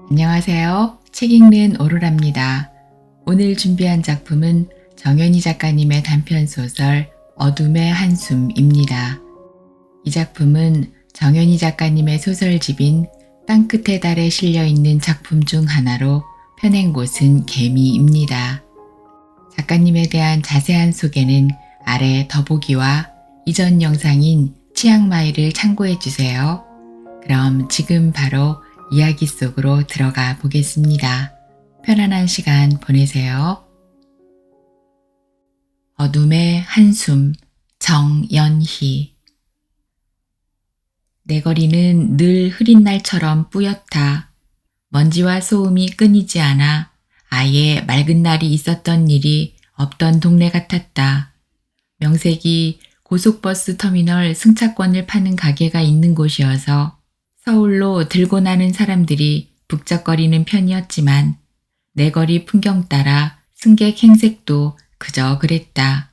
안녕하세요. 책 읽는 오로라입니다. 오늘 준비한 작품은 정연희 작가님의 단편소설 어둠의 한숨입니다. 이 작품은 정연희 작가님의 소설집인 땅끝의 달에 실려있는 작품 중 하나로 펴낸 곳은 개미입니다. 작가님에 대한 자세한 소개는 아래 더보기와 이전 영상인 치앙마이를 참고해주세요. 그럼 지금 바로 이야기 속으로 들어가 보겠습니다. 편안한 시간 보내세요. 어둠의 한숨, 정연희. 내 거리는 늘 흐린 날처럼 뿌옇다. 먼지와 소음이 끊이지 않아 아예 맑은 날이 있었던 일이 없던 동네 같았다. 명색이 고속버스 터미널 승차권을 파는 가게가 있는 곳이어서 서울로 들고 나는 사람들이 북적거리는 편이었지만 내 거리 풍경 따라 승객 행색도 그저 그랬다.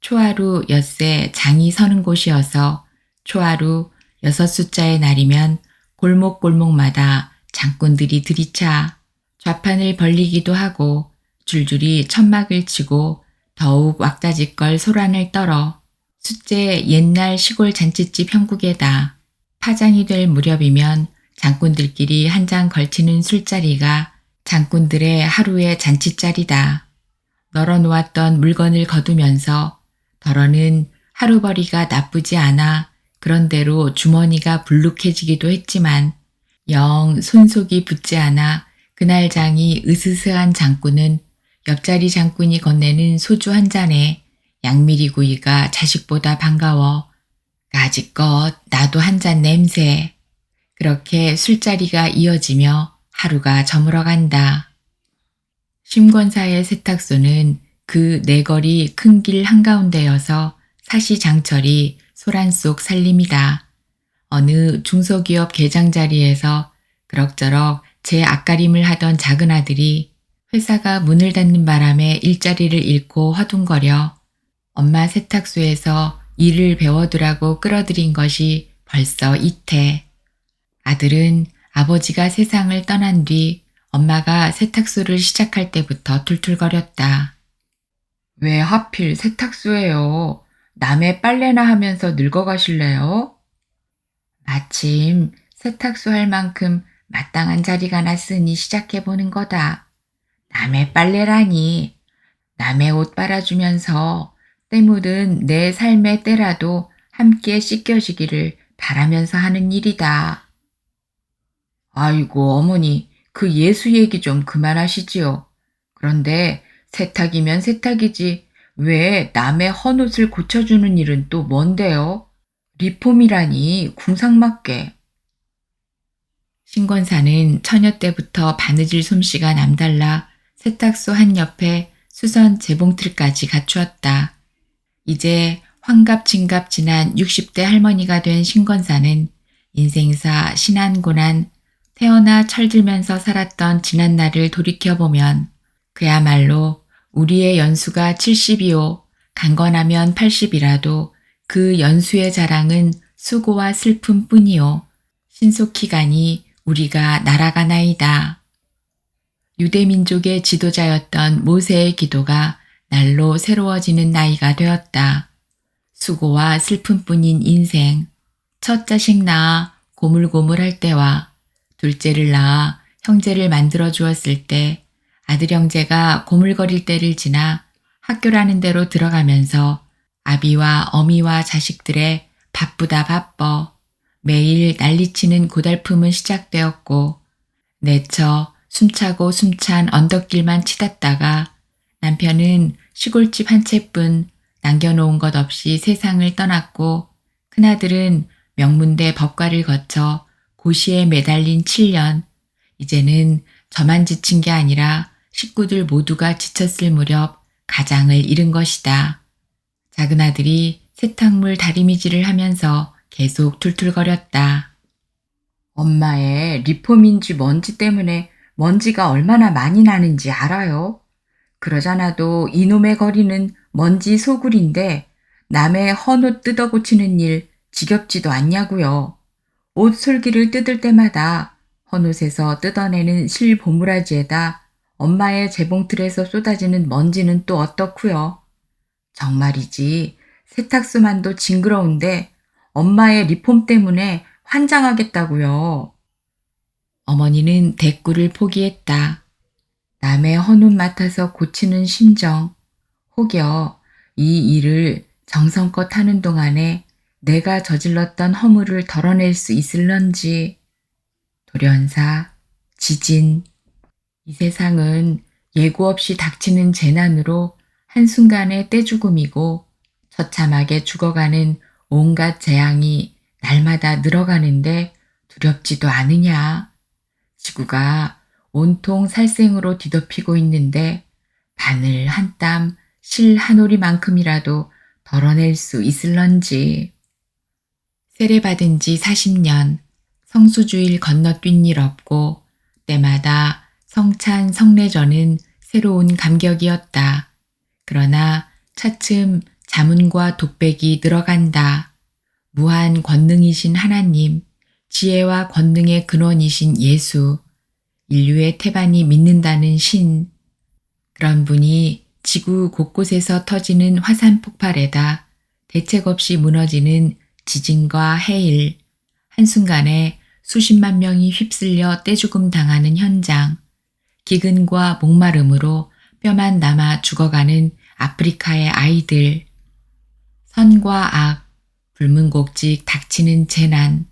초하루 엿새 장이 서는 곳이어서 초하루 6숫자의 날이면 골목골목마다 장꾼들이 들이차 좌판을 벌리기도 하고 줄줄이 천막을 치고 더욱 왁자지껄 소란을 떨어 숫제 옛날 시골 잔칫집 형국에다 파장이 될 무렵이면 장꾼들끼리 한 장 걸치는 술자리가 장꾼들의 하루의 잔치자리다. 널어놓았던 물건을 거두면서 덜어는 하루벌이가 나쁘지 않아 그런대로 주머니가 불룩해지기도 했지만 영 손속이 붙지 않아 그날 장이 으스스한 장꾼은 옆자리 장꾼이 건네는 소주 한 잔에 양미리구이가 자식보다 반가워 까짓것 나도 한 잔 냄새. 그렇게 술자리가 이어지며 하루가 저물어간다. 심권사의 세탁소는 그 내거리 큰 길 한가운데여서 사시장철이 소란 속 살림이다. 어느 중소기업 계장 자리에서 그럭저럭 제 앞가림을 하던 작은 아들이 회사가 문을 닫는 바람에 일자리를 잃고 허둥거려 엄마 세탁소에서 일을 배워두라고 끌어들인 것이 벌써 이태. 아들은 아버지가 세상을 떠난 뒤 엄마가 세탁소를 시작할 때부터 툴툴거렸다. 왜 하필 세탁소예요? 남의 빨래나 하면서 늙어가실래요? 마침 세탁소 할 만큼 마땅한 자리가 났으니 시작해보는 거다. 남의 빨래라니. 남의 옷 빨아주면서 때 묻은 내 삶의 때라도 함께 씻겨지기를 바라면서 하는 일이다. 아이고 어머니, 그 예수 얘기 좀 그만하시지요. 그런데 세탁이면 세탁이지 왜 남의 헌옷을 고쳐주는 일은 또 뭔데요? 리폼이라니 궁상맞게. 신권사는 처녀 때부터 바느질 솜씨가 남달라 세탁소 한 옆에 수선 재봉틀까지 갖추었다. 이제 환갑진갑 지난 60대 할머니가 된 신권사는 인생사 신안고난 태어나 철들면서 살았던 지난 날을 돌이켜보면 그야말로 우리의 연수가 70이요 강건하면 80이라도 그 연수의 자랑은 수고와 슬픔 뿐이요 신속히 가니 우리가 날아가나이다. 유대민족의 지도자였던 모세의 기도가 날로 새로워지는 나이가 되었다. 수고와 슬픔뿐인 인생, 첫 자식 낳아 고물고물할 때와 둘째를 낳아 형제를 만들어 주었을 때 아들 형제가 고물거릴 때를 지나 학교라는 데로 들어가면서 아비와 어미와 자식들의 바쁘다 바빠 매일 난리치는 고달픔은 시작되었고 내처 숨차고 숨찬 언덕길만 치닫다가 남편은 시골집 한 채뿐 남겨놓은 것 없이 세상을 떠났고 큰아들은 명문대 법과를 거쳐 고시에 매달린 7년, 이제는 저만 지친 게 아니라 식구들 모두가 지쳤을 무렵 가장을 잃은 것이다. 작은 아들이 세탁물 다리미질을 하면서 계속 툴툴거렸다. 엄마의 리폼인지 뭔지 때문에 먼지가 얼마나 많이 나는지 알아요? 그러잖아도 이놈의 거리는 먼지 소굴인데 남의 헌옷 뜯어고치는 일 지겹지도 않냐고요. 옷 솔기를 뜯을 때마다 헌옷에서 뜯어내는 실 보무라지에다 엄마의 재봉틀에서 쏟아지는 먼지는 또 어떻고요. 정말이지 세탁소만도 징그러운데 엄마의 리폼 때문에 환장하겠다고요. 어머니는 대꾸를 포기했다. 남의 헌옷 맡아서 고치는 심정, 혹여 이 일을 정성껏 하는 동안에 내가 저질렀던 허물을 덜어낼 수 있을런지. 돌연사, 지진. 이 세상은 예고 없이 닥치는 재난으로 한순간의 떼죽음이고 처참하게 죽어가는 온갖 재앙이 날마다 늘어가는데 두렵지도 않으냐. 지구가 온통 살생으로 뒤덮이고 있는데 바늘 한 땀, 실 한 오리만큼이라도 덜어낼 수 있을런지. 세례받은 지 40년, 성수주일 건너뛴 일 없고 때마다 성찬 성례전은 새로운 감격이었다. 그러나 차츰 자문과 독백이 늘어간다. 무한 권능이신 하나님, 지혜와 권능의 근원이신 예수, 인류의 태반이 믿는다는 신, 그런 분이 지구 곳곳에서 터지는 화산 폭발에다 대책 없이 무너지는 지진과 해일, 한순간에 수십만 명이 휩쓸려 떼죽음 당하는 현장, 기근과 목마름으로 뼈만 남아 죽어가는 아프리카의 아이들, 선과 악, 불문곡직 닥치는 재난.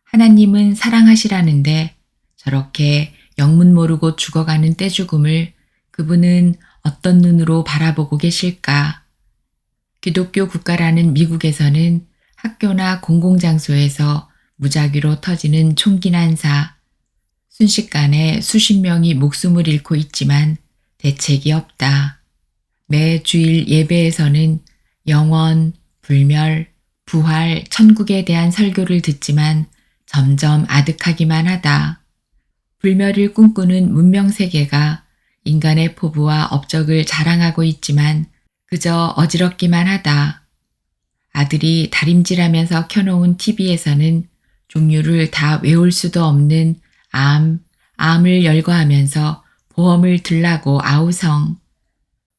하나님은 사랑하시라는데 저렇게 영문 모르고 죽어가는 떼죽음을 그분은 어떤 눈으로 바라보고 계실까? 기독교 국가라는 미국에서는 학교나 공공장소에서 무작위로 터지는 총기 난사, 순식간에 수십 명이 목숨을 잃고 있지만 대책이 없다. 매 주일 예배에서는 영원, 불멸, 부활, 천국에 대한 설교를 듣지만 점점 아득하기만 하다. 불멸을 꿈꾸는 문명세계가 인간의 포부와 업적을 자랑하고 있지만 그저 어지럽기만 하다. 아들이 다림질하면서 켜놓은 TV에서는 종류를 다 외울 수도 없는 암을 열거하면서 보험을 들라고 아우성.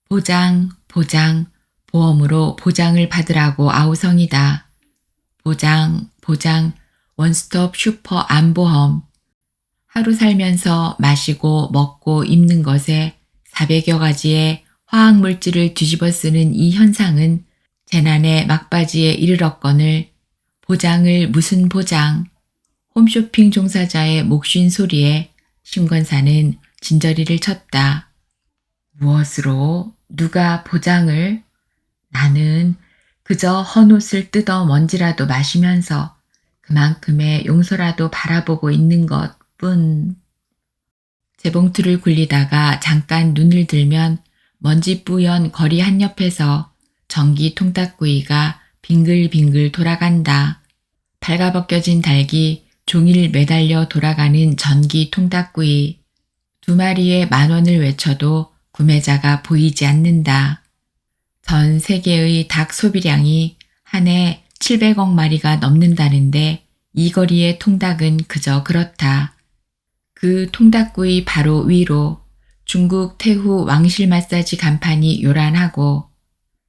보장, 보장, 보험으로 보장을 받으라고 아우성이다. 보장, 보장, 원스톱 슈퍼 암보험. 하루 살면서 마시고 먹고 입는 것에 400여 가지의 화학물질을 뒤집어 쓰는 이 현상은 재난의 막바지에 이르렀거늘 보장을 무슨 보장, 홈쇼핑 종사자의 목쉰 소리에 심권사는 진저리를 쳤다. 무엇으로? 누가 보장을? 나는 그저 헌옷을 뜯어 먼지라도 마시면서 그만큼의 용서라도 바라보고 있는 것뿐. 재봉틀을 굴리다가 잠깐 눈을 들면 먼지 뿌연 거리 한옆에서 전기 통닭구이가 빙글빙글 돌아간다. 발가벗겨진 닭이 종일 매달려 돌아가는 전기 통닭구이. 2마리에 10,000원을 외쳐도 구매자가 보이지 않는다. 전 세계의 닭 소비량이 한 해 700억 마리가 넘는다는데 이 거리의 통닭은 그저 그렇다. 그 통닭구이 바로 위로 중국 태후 왕실 마사지 간판이 요란하고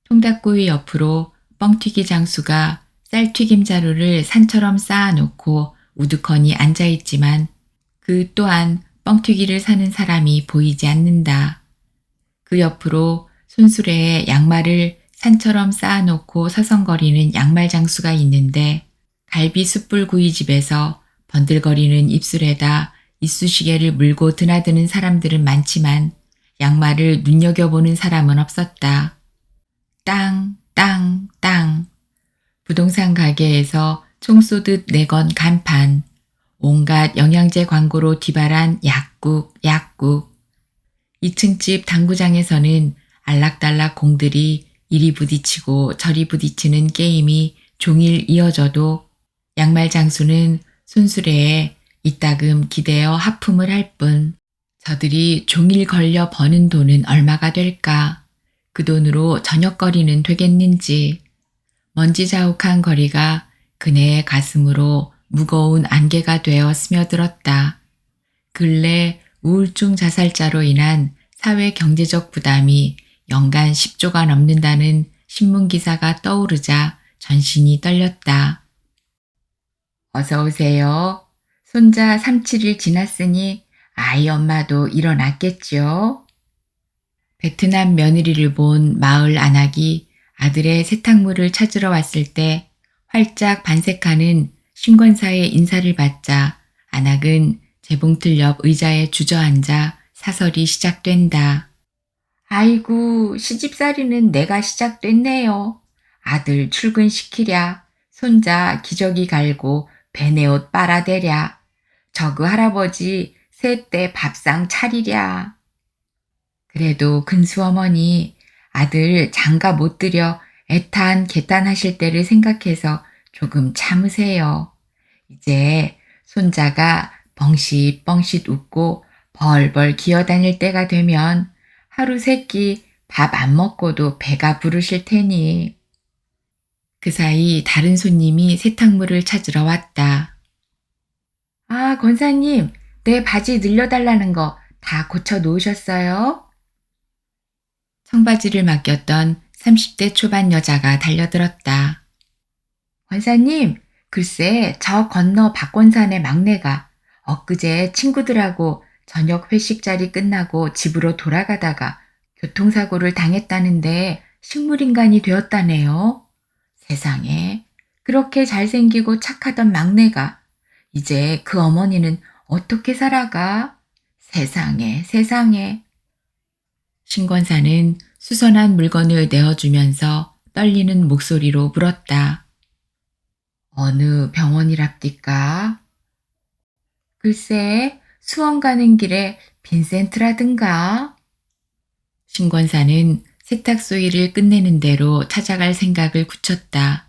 통닭구이 옆으로 뻥튀기 장수가 쌀튀김 자루를 산처럼 쌓아놓고 우두커니 앉아있지만 그 또한 뻥튀기를 사는 사람이 보이지 않는다. 그 옆으로 손수레에 양말을 산처럼 쌓아놓고 서성거리는 양말 장수가 있는데 갈비 숯불구이집에서 번들거리는 입술에다 이쑤시개를 물고 드나드는 사람들은 많지만 양말을 눈여겨보는 사람은 없었다. 땅, 땅, 땅. 부동산 가게에서 총 쏘듯 내건 간판. 온갖 영양제 광고로 뒤바란 약국, 약국. 2층 집 당구장에서는 알락달락 공들이 이리 부딪히고 저리 부딪히는 게임이 종일 이어져도 양말 장수는 손수레에 이따금 기대어 하품을 할 뿐. 저들이 종일 걸려 버는 돈은 얼마가 될까? 그 돈으로 저녁거리는 되겠는지. 먼지 자욱한 거리가 그네의 가슴으로 무거운 안개가 되어 스며들었다. 근래 우울증 자살자로 인한 사회 경제적 부담이 연간 10조가 넘는다는 신문 기사가 떠오르자 전신이 떨렸다. 어서 오세요. 손자 3-7일 지났으니 아이 엄마도 일어났겠죠? 베트남 며느리를 본 마을 안악이 아들의 세탁물을 찾으러 왔을 때 활짝 반색하는 신권사의 인사를 받자 안악은 재봉틀 옆 의자에 주저앉아 사설이 시작된다. 아이고, 시집살이는 내가 시작됐네요. 아들 출근시키랴, 손자 기저귀 갈고 배내옷 빨아대랴, 저그 할아버지 새때 밥상 차리랴. 그래도 근수어머니 아들 장가 못 들여 애탄 개탄하실 때를 생각해서 조금 참으세요. 이제 손자가 벙쉿벙쉿 웃고 벌벌 기어다닐 때가 되면 하루 세끼 밥 안 먹고도 배가 부르실 테니. 그 사이 다른 손님이 세탁물을 찾으러 왔다. 아, 권사님, 내 바지 늘려달라는 거 다 고쳐 놓으셨어요? 청바지를 맡겼던 30대 초반 여자가 달려들었다. 권사님, 글쎄 저 건너 박권산의 막내가 엊그제 친구들하고 저녁 회식 자리 끝나고 집으로 돌아가다가 교통사고를 당했다는데 식물인간이 되었다네요. 세상에, 그렇게 잘생기고 착하던 막내가 이제 그 어머니는 어떻게 살아가? 세상에, 세상에. 신권사는 수선한 물건을 내어주면서 떨리는 목소리로 물었다. 어느 병원이랍디까? 글쎄, 수원 가는 길에 빈센트라든가. 신권사는 세탁소 일을 끝내는 대로 찾아갈 생각을 굳혔다.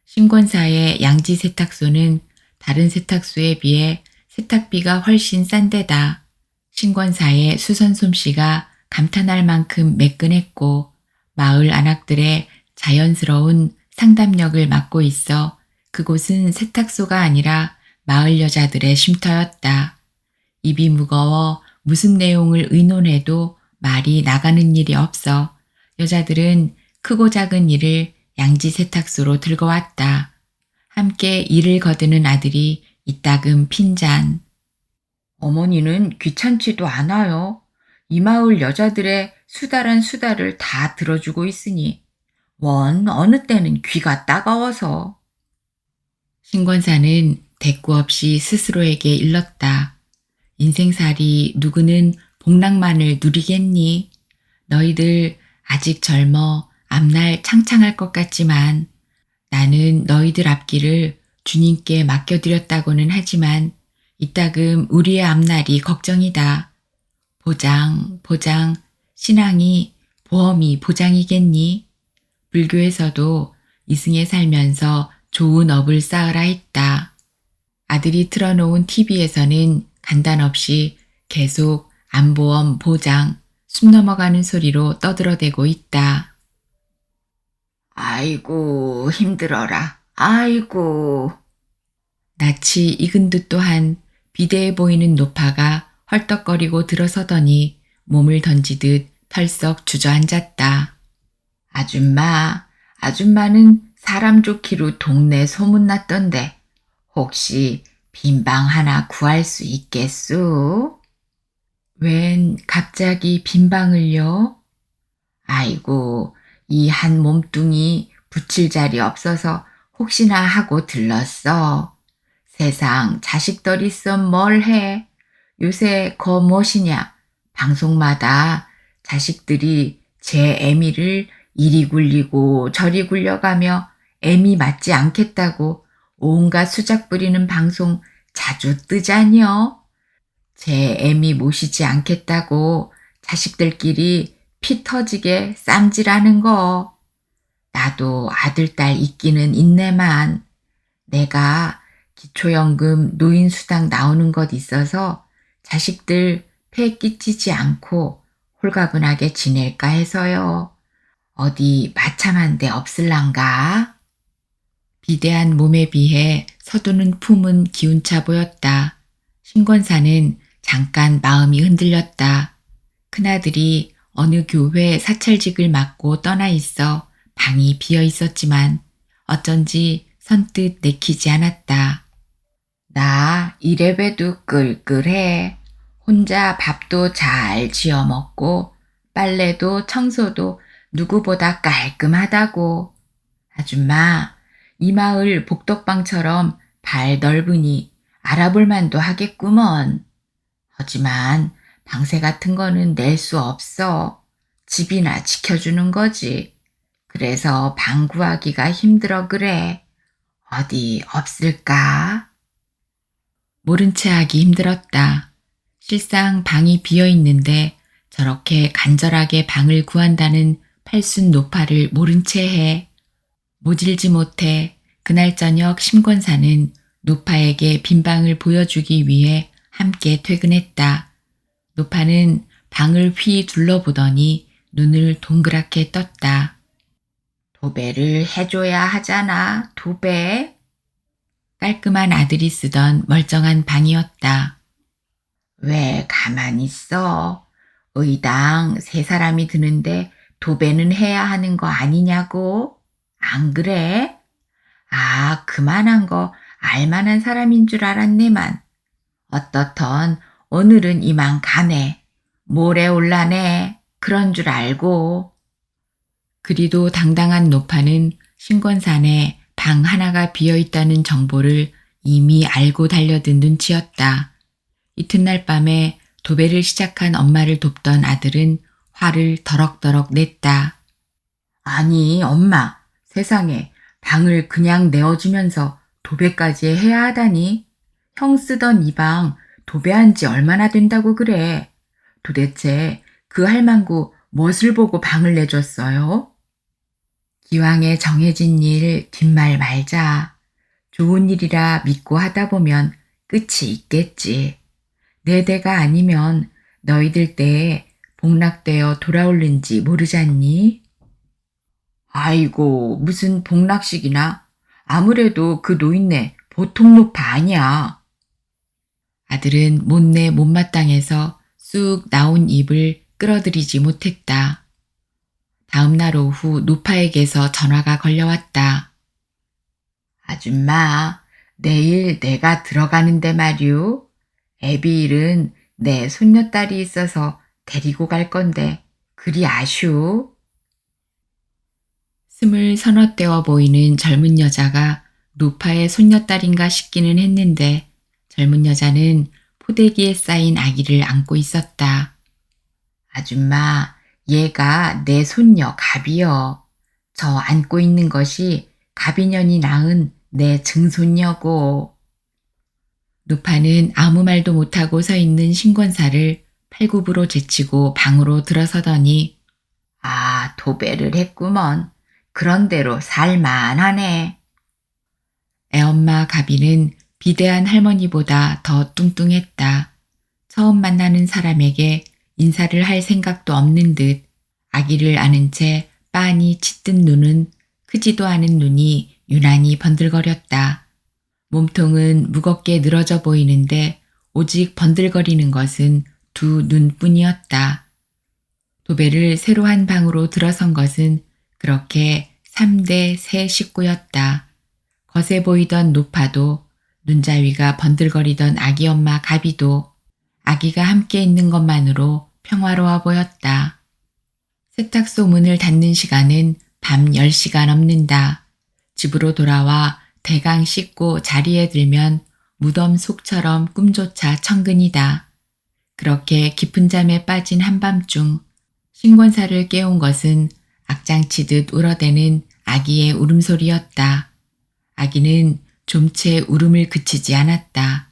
신권사의 양지 세탁소는 다른 세탁소에 비해 세탁비가 훨씬 싼 데다 신권사의 수선 솜씨가 감탄할 만큼 매끈했고 마을 안악들의 자연스러운 상담력을 맡고 있어 그곳은 세탁소가 아니라 마을 여자들의 쉼터였다. 입이 무거워 무슨 내용을 의논해도 말이 나가는 일이 없어 여자들은 크고 작은 일을 양지 세탁소로 들고 왔다. 함께 일을 거두는 아들이 이따금 핀잔. 어머니는 귀찮지도 않아요. 이 마을 여자들의 수다란 수다를 다 들어주고 있으니 원 어느 때는 귀가 따가워서. 신권사는 대꾸 없이 스스로에게 일렀다. 인생살이 누구는 복락만을 누리겠니? 너희들 아직 젊어 앞날 창창할 것 같지만 나는 너희들 앞길을 주님께 맡겨드렸다고는 하지만 이따금 우리의 앞날이 걱정이다. 보장, 신앙이 보험이 보장이겠니? 불교에서도 이승에 살면서 좋은 업을 쌓으라 했다. 아들이 틀어놓은 TV에서는 간단 없이 계속 안보험 보장, 숨 넘어가는 소리로 떠들어대고 있다. 아이고 힘들어라. 아이고. 낯이 익은 듯 또한 비대해 보이는 노파가 헐떡거리고 들어서더니 몸을 던지듯 털썩 주저앉았다. 아줌마는 사람 좋기로 동네 소문났던데 혹시 빈방 하나 구할 수 있겠소? 웬 갑자기 빈방을요? 아이고, 이 한 몸뚱이 붙일 자리 없어서 혹시나 하고 들렀어. 세상 자식들 있어 뭘 해. 요새 거 무엇이냐. 방송마다 자식들이 제 애미를 이리 굴리고 저리 굴려가며 애미 맞지 않겠다고 온갖 수작 부리는 방송 자주 뜨자니요. 제 애미 모시지 않겠다고 자식들끼리 피 터지게 쌈질하는 거. 나도 아들, 딸 있기는 있네만 내가 기초연금 노인수당 나오는 것 있어서 자식들 폐 끼치지 않고 홀가분하게 지낼까 해서요. 어디 마참한 데 없을란가? 비대한 몸에 비해 서두는 품은 기운차 보였다. 신권사는 잠깐 마음이 흔들렸다. 큰아들이 어느 교회 사찰직을 맡고 떠나 있어 방이 비어 있었지만 어쩐지 선뜻 내키지 않았다. 나 이래봬도 끌끌해. 혼자 밥도 잘 지어 먹고 빨래도 청소도 누구보다 깔끔하다고. 아줌마, 이 마을 복덕방처럼 발 넓으니 알아볼 만도 하겠구먼. 하지만 방세 같은 거는 낼 수 없어. 집이나 지켜주는 거지. 그래서 방 구하기가 힘들어 그래. 어디 없을까? 모른 채 하기 힘들었다. 실상 방이 비어 있는데 저렇게 간절하게 방을 구한다는 팔순 노파를 모른 채 해. 모질지 못해 그날 저녁 심권사는 노파에게 빈 방을 보여주기 위해 함께 퇴근했다. 노파는 방을 휘 둘러보더니 눈을 동그랗게 떴다. 도배를 해줘야 하잖아, 도배. 깔끔한 아들이 쓰던 멀쩡한 방이었다. 왜 가만히 있어? 의당 3사람이 드는데 도배는 해야 하는 거 아니냐고? 안 그래? 아, 그만한 거 알만한 사람인 줄 알았네만. 어떻던 오늘은 이만 가네. 모레 올라네. 그런 줄 알고. 그리도 당당한 노파는 신권산에 방 하나가 비어있다는 정보를 이미 알고 달려든 눈치였다. 이튿날 밤에 도배를 시작한 엄마를 돕던 아들은 화를 더럭더럭 냈다. 아니, 엄마, 세상에 방을 그냥 내어주면서 도배까지 해야 하다니? 형 쓰던 이 방 도배한 지 얼마나 된다고 그래? 도대체 그 할망구 무엇을 보고 방을 내줬어요? 기왕에 정해진 일 뒷말 말자. 좋은 일이라 믿고 하다 보면 끝이 있겠지. 내 대가 아니면 너희들 때에 복락되어 돌아올는지 모르잖니? 아이고, 무슨 복락식이나. 아무래도 그 노인네 보통 노파 아니야. 아들은 못내 못마땅해서 쑥 나온 입을 끌어들이지 못했다. 다음 날 오후 노파에게서 전화가 걸려왔다. 아줌마, 내일 내가 들어가는데 말이오. 애비일은 내 손녀딸이 있어서 데리고 갈 건데 그리 아쉬우. 20서너 보이는 젊은 여자가 노파의 손녀딸인가 싶기는 했는데 젊은 여자는 포대기에 쌓인 아기를 안고 있었다. 아줌마, 얘가 내 손녀 가비여. 저 안고 있는 것이 가비년이 낳은 내 증손녀고. 노파는 아무 말도 못하고 서 있는 신권사를 팔굽으로 제치고 방으로 들어서더니 아, 도배를 했구먼. 그런 대로 살만하네. 애엄마 가비는 비대한 할머니보다 더 뚱뚱했다. 처음 만나는 사람에게 인사를 할 생각도 없는 듯 아기를 안은 채 빤히 짙은 눈은 크지도 않은 눈이 유난히 번들거렸다. 몸통은 무겁게 늘어져 보이는데 오직 번들거리는 것은 두 눈뿐이었다. 도배를 새로 한 방으로 들어선 것은 그렇게 3대 새 식구였다. 거세 보이던 노파도 눈자위가 번들거리던 아기 엄마 가비도 아기가 함께 있는 것만으로 평화로워 보였다. 세탁소 문을 닫는 시간은 밤 10시가 넘는다. 집으로 돌아와 대강 씻고 자리에 들면 무덤 속처럼 꿈조차 천근이다. 그렇게 깊은 잠에 빠진 한밤중 신권사를 깨운 것은 악장치듯 울어대는 아기의 울음소리였다. 아기는 좀채 울음을 그치지 않았다.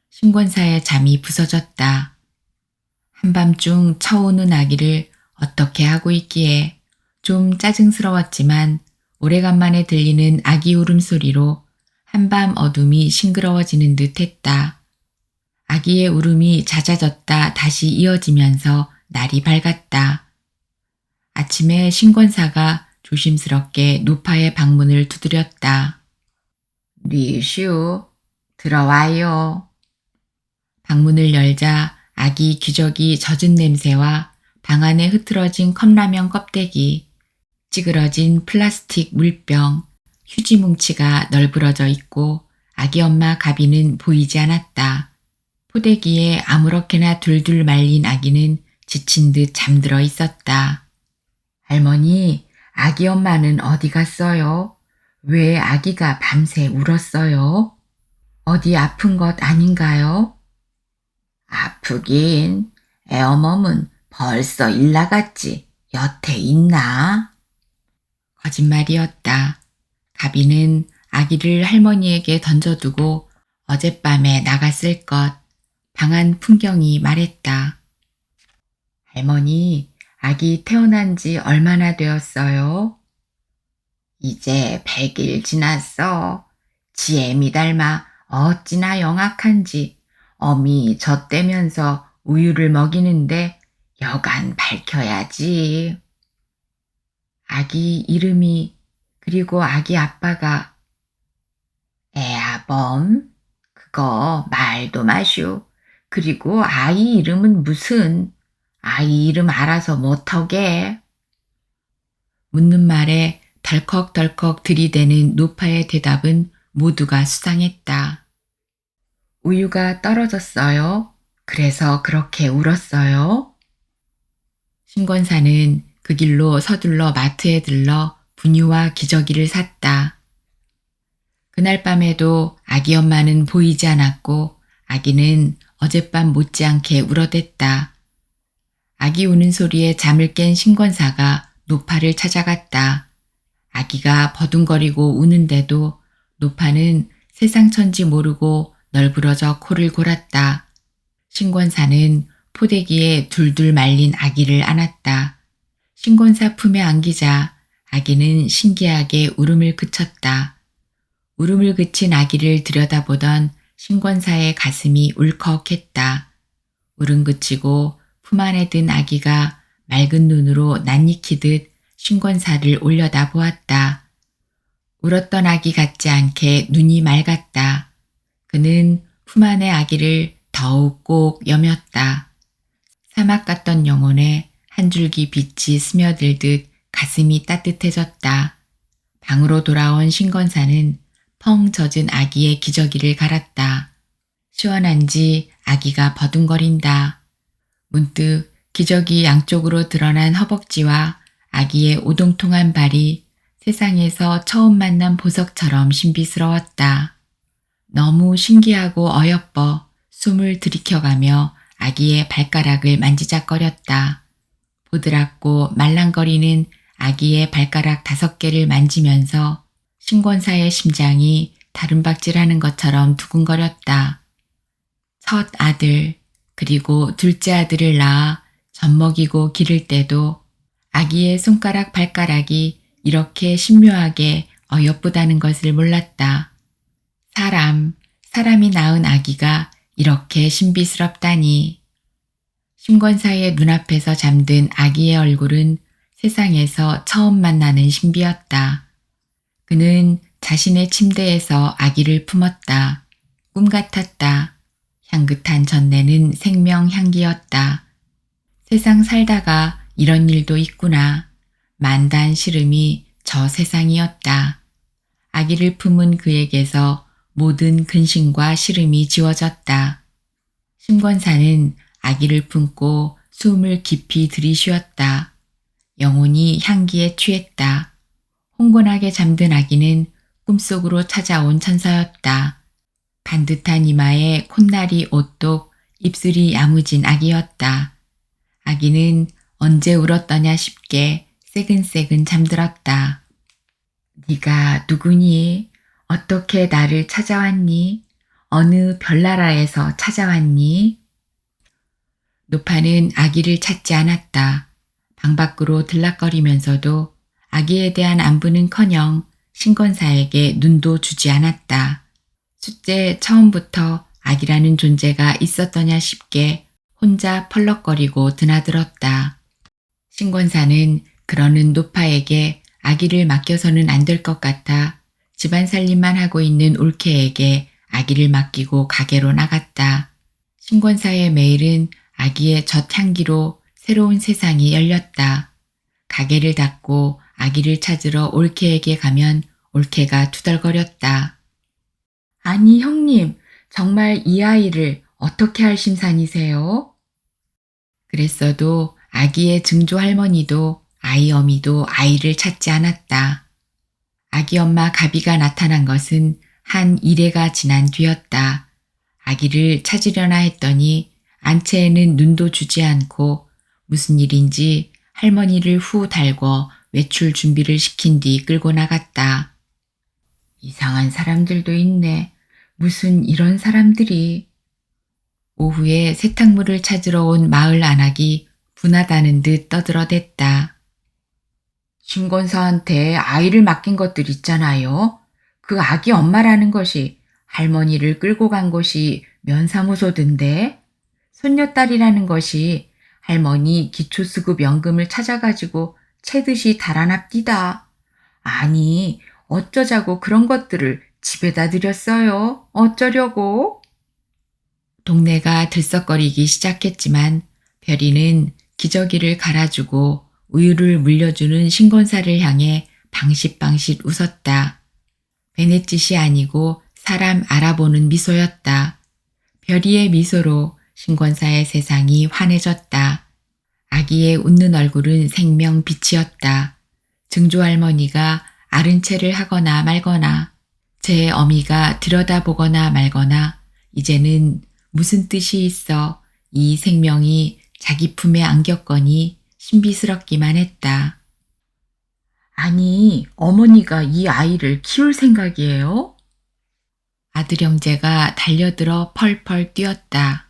신권사의 잠이 부서졌다. 한밤중 쳐오는 아기를 어떻게 하고 있기에 좀 짜증스러웠지만 오래간만에 들리는 아기 울음소리로 한밤 어둠이 싱그러워지는 듯 했다. 아기의 울음이 잦아졌다 다시 이어지면서 날이 밝았다. 아침에 신권사가 조심스럽게 노파의 방문을 두드렸다. 리슈, 들어와요. 방문을 열자 아기 기저귀 젖은 냄새와 방 안에 흐트러진 컵라면 껍데기, 찌그러진 플라스틱 물병, 휴지 뭉치가 널브러져 있고 아기 엄마 가비는 보이지 않았다. 포대기에 아무렇게나 둘둘 말린 아기는 지친 듯 잠들어 있었다. 할머니, 아기 엄마는 어디 갔어요? 왜 아기가 밤새 울었어요? 어디 아픈 것 아닌가요? 아프긴. 애어멈은 벌써 일 나갔지. 여태 있나? 거짓말이었다. 가비는 아기를 할머니에게 던져두고 어젯밤에 나갔을 것. 방안 풍경이 말했다. 할머니, 아기 태어난 지 얼마나 되었어요? 이제 100일 지났어. 지 애미 닮아 어찌나 영악한지 어미 젖대면서 우유를 먹이는데 여간 밝혀야지. 아기 이름이 그리고 아기 아빠가 애아범? 그거 말도 마슈. 그리고 아이 이름은 무슨? 아이 이름 알아서 못하게. 묻는 말에 덜컥덜컥 들이대는 노파의 대답은 모두가 수상했다. 우유가 떨어졌어요. 그래서 그렇게 울었어요. 신권사는 그 길로 서둘러 마트에 들러 분유와 기저귀를 샀다. 그날 밤에도 아기 엄마는 보이지 않았고 아기는 어젯밤 못지않게 울어댔다. 아기 우는 소리에 잠을 깬 신권사가 노파를 찾아갔다. 아기가 버둥거리고 우는데도 노파는 세상천지 모르고 널브러져 코를 골았다. 신권사는 포대기에 둘둘 말린 아기를 안았다. 신권사 품에 안기자 아기는 신기하게 울음을 그쳤다. 울음을 그친 아기를 들여다보던 신권사의 가슴이 울컥했다. 울음 그치고 품 안에 든 아기가 맑은 눈으로 낯익히듯 신권사를 올려다 보았다. 울었던 아기 같지 않게 눈이 맑았다. 그는 품 안의 아기를 더욱 꼭 여몄다. 사막 같던 영혼에 한 줄기 빛이 스며들듯 가슴이 따뜻해졌다. 방으로 돌아온 신권사는 펑 젖은 아기의 기저귀를 갈았다. 시원한지 아기가 버둥거린다. 문득 기저귀 양쪽으로 드러난 허벅지와 아기의 오동통한 발이 세상에서 처음 만난 보석처럼 신비스러웠다. 너무 신기하고 어여뻐 숨을 들이켜가며 아기의 발가락을 만지작거렸다. 보드랍고 말랑거리는 아기의 발가락 5개를 만지면서 신권사의 심장이 다름박질하는 것처럼 두근거렸다. 첫 아들 그리고 둘째 아들을 낳아 젖먹이고 기를 때도 아기의 손가락 발가락이 이렇게 신묘하게 어여쁘다는 것을 몰랐다. 사람이 낳은 아기가 이렇게 신비스럽다니. 신권사의 눈앞에서 잠든 아기의 얼굴은 세상에서 처음 만나는 신비였다. 그는 자신의 침대에서 아기를 품었다. 꿈 같았다. 향긋한 전내는 생명 향기였다. 세상 살다가 이런 일도 있구나. 만단 시름이 저 세상이었다. 아기를 품은 그에게서 모든 근심과 시름이 지워졌다. 신권사는 아기를 품고 숨을 깊이 들이쉬었다. 영혼이 향기에 취했다. 홍곤하게 잠든 아기는 꿈속으로 찾아온 천사였다. 반듯한 이마에 콧날이 오똑 입술이 야무진 아기였다. 아기는 언제 울었더냐 싶게 새근새근 잠들었다. 네가 누구니? 어떻게 나를 찾아왔니? 어느 별나라에서 찾아왔니? 노파는 아기를 찾지 않았다. 방 밖으로 들락거리면서도 아기에 대한 안부는커녕 신권사에게 눈도 주지 않았다. 숫째 처음부터 아기라는 존재가 있었더냐 싶게 혼자 펄럭거리고 드나들었다. 신권사는 그러는 노파에게 아기를 맡겨서는 안 될 것 같아 집안 살림만 하고 있는 올케에게 아기를 맡기고 가게로 나갔다. 신권사의 매일은 아기의 젖향기로 새로운 세상이 열렸다. 가게를 닫고 아기를 찾으러 올케에게 가면 올케가 투덜거렸다. 아니 형님, 정말 이 아이를 어떻게 할 심산이세요? 그랬어도 아기의 증조 할머니도 아이 어미도 아이를 찾지 않았다. 아기 엄마 가비가 나타난 것은 한 이래가 지난 뒤였다. 아기를 찾으려나 했더니 안채에는 눈도 주지 않고 무슨 일인지 할머니를 후 달궈 외출 준비를 시킨 뒤 끌고 나갔다. 이상한 사람들도 있네. 무슨 이런 사람들이. 오후에 세탁물을 찾으러 온 마을 안악이 분하다는 듯 떠들어댔다. 신권사한테 아이를 맡긴 것들 있잖아요. 그 아기 엄마라는 것이 할머니를 끌고 간 곳이 면사무소던데 손녀딸이라는 것이 할머니 기초수급 연금을 찾아가지고 채듯이 달아납디다. 아니 어쩌자고 그런 것들을 집에다 들였어요. 어쩌려고? 동네가 들썩거리기 시작했지만 별이는 기저귀를 갈아주고 우유를 물려주는 신권사를 향해 방싯방싯 웃었다. 베넷짓이 아니고 사람 알아보는 미소였다. 별이의 미소로 신권사의 세상이 환해졌다. 아기의 웃는 얼굴은 생명빛이었다. 증조할머니가 아른 체를 하거나 말거나 제 어미가 들여다보거나 말거나 이제는 무슨 뜻이 있어 이 생명이 자기 품에 안겼거니 신비스럽기만 했다. 아니, 어머니가 이 아이를 키울 생각이에요? 아들 형제가 달려들어 펄펄 뛰었다.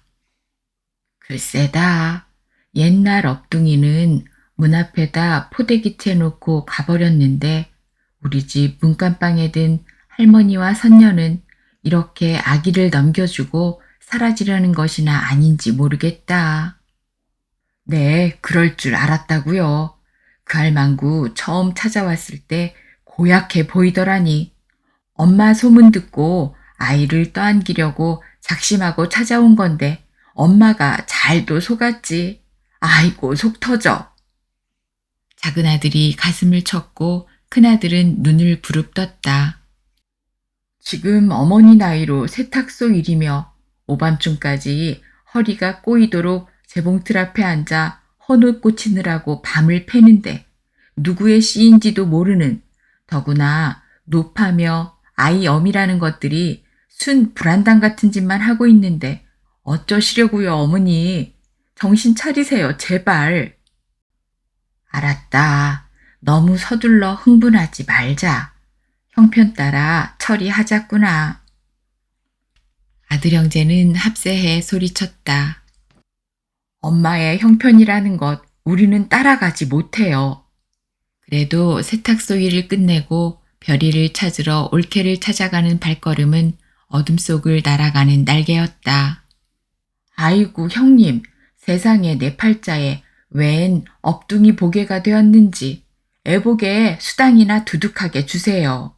글쎄다. 옛날 엎둥이는 문 앞에다 포대기 채놓고 가버렸는데 우리 집 문간방에 든 할머니와 선녀는 이렇게 아기를 넘겨주고 사라지려는 것이나 아닌지 모르겠다. 네, 그럴 줄 알았다고요. 그 할망구 처음 찾아왔을 때 고약해 보이더라니. 엄마 소문 듣고 아이를 떠안기려고 작심하고 찾아온 건데 엄마가 잘도 속았지. 아이고 속 터져. 작은 아들이 가슴을 쳤고 큰아들은 눈을 부릅떴다. 지금 어머니 나이로 세탁소 일이며 오밤중까지 허리가 꼬이도록 재봉틀 앞에 앉아 헌옷 고치느라고 밤을 패는데 누구의 씨인지도 모르는 더구나 노파며 아이 엄이라는 것들이 순 불안당 같은 짓만 하고 있는데 어쩌시려고요 어머니. 정신 차리세요 제발. 알았다. 너무 서둘러 흥분하지 말자. 형편 따라 처리하자꾸나. 아들 형제는 합세해 소리쳤다. 엄마의 형편이라는 것 우리는 따라가지 못해요. 그래도 세탁소 일을 끝내고 별이를 찾으러 올케를 찾아가는 발걸음은 어둠 속을 날아가는 날개였다. 아이고 형님, 세상에 내 팔자에 웬 엎둥이 보게가 되었는지 애복에 수당이나 두둑하게 주세요.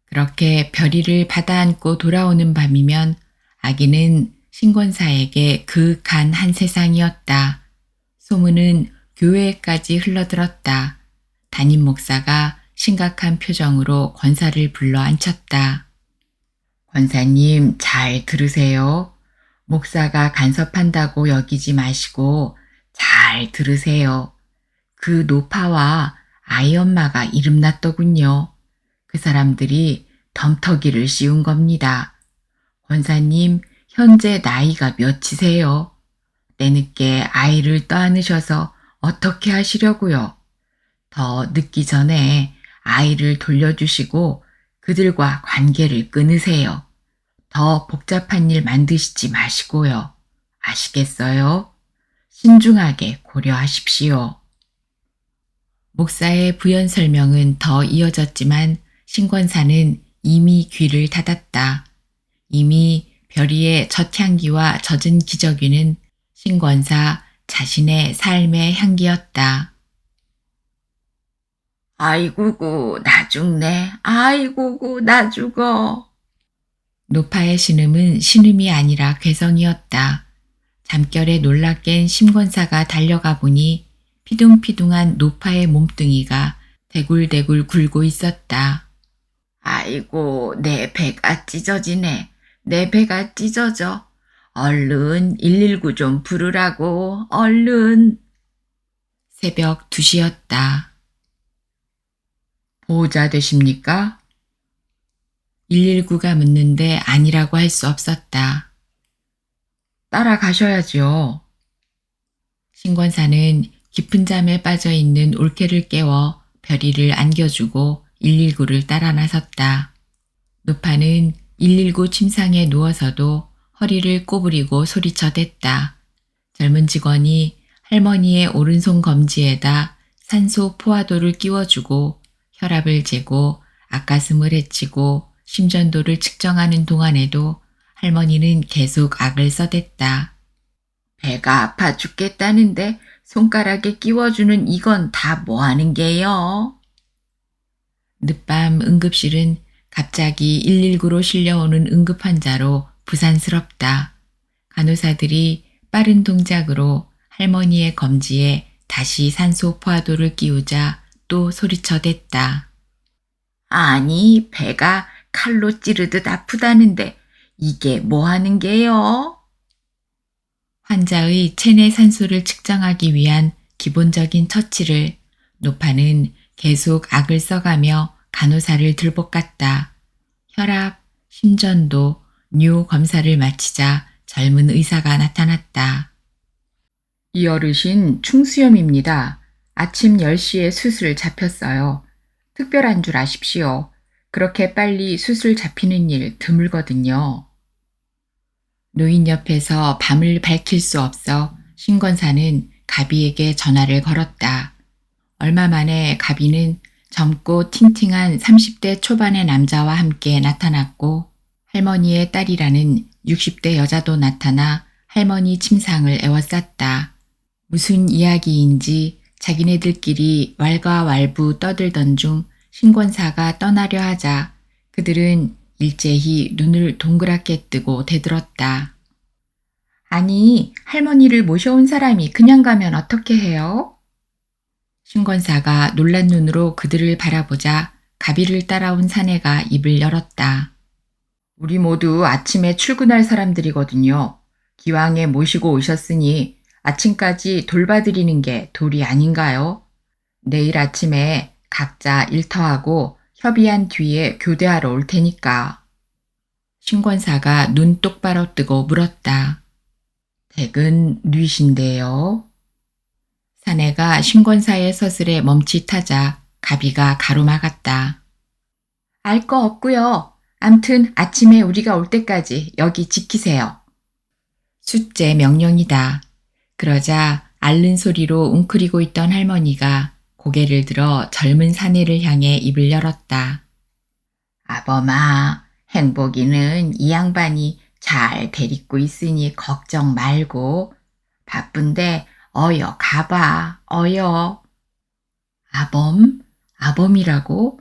그렇게 별이를 받아안고 돌아오는 밤이면 아기는 신권사에게 그윽한 한 세상이었다. 소문은 교회에까지 흘러들었다. 담임 목사가 심각한 표정으로 권사를 불러 앉혔다. 권사님 잘 들으세요. 목사가 간섭한다고 여기지 마시고 잘 들으세요. 그 노파와 아이 엄마가 이름났더군요. 그 사람들이 덤터기를 씌운 겁니다. 권사님 현재 나이가 몇이세요? 때늦게 아이를 떠안으셔서 어떻게 하시려고요? 더 늦기 전에 아이를 돌려주시고 그들과 관계를 끊으세요. 더 복잡한 일 만드시지 마시고요. 아시겠어요? 신중하게 고려하십시오. 목사의 부연 설명은 더 이어졌지만 신권사는 이미 귀를 닫았다. 이미 별이의 젖향기와 젖은 기저귀는 신권사 자신의 삶의 향기였다. 아이고구 나 죽네. 아이고구 나 죽어. 노파의 신음은 신음이 아니라 괴성이었다. 잠결에 놀라 깬 심권사가 달려가 보니 피둥피둥한 노파의 몸뚱이가 대굴대굴 굴고 있었다. 아이고, 내 배가 찢어지네. 내 배가 찢어져. 얼른 119 좀 부르라고, 얼른. 새벽 2시였다. 보호자 되십니까? 119가 묻는데 아니라고 할 수 없었다. 따라가셔야지요. 신권사는 깊은 잠에 빠져 있는 올케를 깨워 별이를 안겨주고 119를 따라 나섰다. 노파는 119 침상에 누워서도 허리를 꼬부리고 소리쳐댔다. 젊은 직원이 할머니의 오른손 검지에다 산소 포화도를 끼워주고 혈압을 재고 앞가슴을 헤치고 심전도를 측정하는 동안에도 할머니는 계속 악을 써댔다. 배가 아파 죽겠다는데 손가락에 끼워주는 이건 다 뭐하는 게요? 늦밤 응급실은 갑자기 119로 실려오는 응급환자로 부산스럽다. 간호사들이 빠른 동작으로 할머니의 검지에 다시 산소 포화도를 끼우자 또 소리쳐댔다. 아니, 배가 칼로 찌르듯 아프다는데 이게 뭐하는 게요? 환자의 체내 산소를 측정하기 위한 기본적인 처치를 노파는 계속 악을 써가며 간호사를 들볶았다. 혈압, 심전도, 뇨 검사를 마치자 젊은 의사가 나타났다. 이 어르신 충수염입니다. 아침 10시에 수술 잡혔어요. 특별한 줄 아십시오. 그렇게 빨리 수술 잡히는 일 드물거든요. 노인 옆에서 밤을 밝힐 수 없어 신권사는 가비에게 전화를 걸었다. 얼마 만에 가비는 젊고 팅팅한 30대 초반의 남자와 함께 나타났고 할머니의 딸이라는 60대 여자도 나타나 할머니 침상을 에워쌌다. 무슨 이야기인지 자기네들끼리 왈가왈부 떠들던 중 신권사가 떠나려 하자 그들은 일제히 눈을 동그랗게 뜨고 대들었다. 아니, 할머니를 모셔온 사람이 그냥 가면 어떻게 해요? 신권사가 놀란 눈으로 그들을 바라보자 가비를 따라온 사내가 입을 열었다. 우리 모두 아침에 출근할 사람들이거든요. 기왕에 모시고 오셨으니 아침까지 돌봐드리는 게 도리 아닌가요? 내일 아침에 각자 일터하고 협의한 뒤에 교대하러 올 테니까. 신권사가 눈 똑바로 뜨고 물었다. 댁은 뉘신데요? 사내가 신권사의 서슬에 멈칫하자 가비가 가로막았다. 알 거 없고요. 암튼 아침에 우리가 올 때까지 여기 지키세요. 숫제 명령이다. 그러자 앓는 소리로 웅크리고 있던 할머니가 고개를 들어 젊은 사내를 향해 입을 열었다. 아범아, 행복이는 이 양반이 잘 데리고 있으니 걱정 말고 바쁜데 어여 가봐, 어여. 아범? 아범이라고?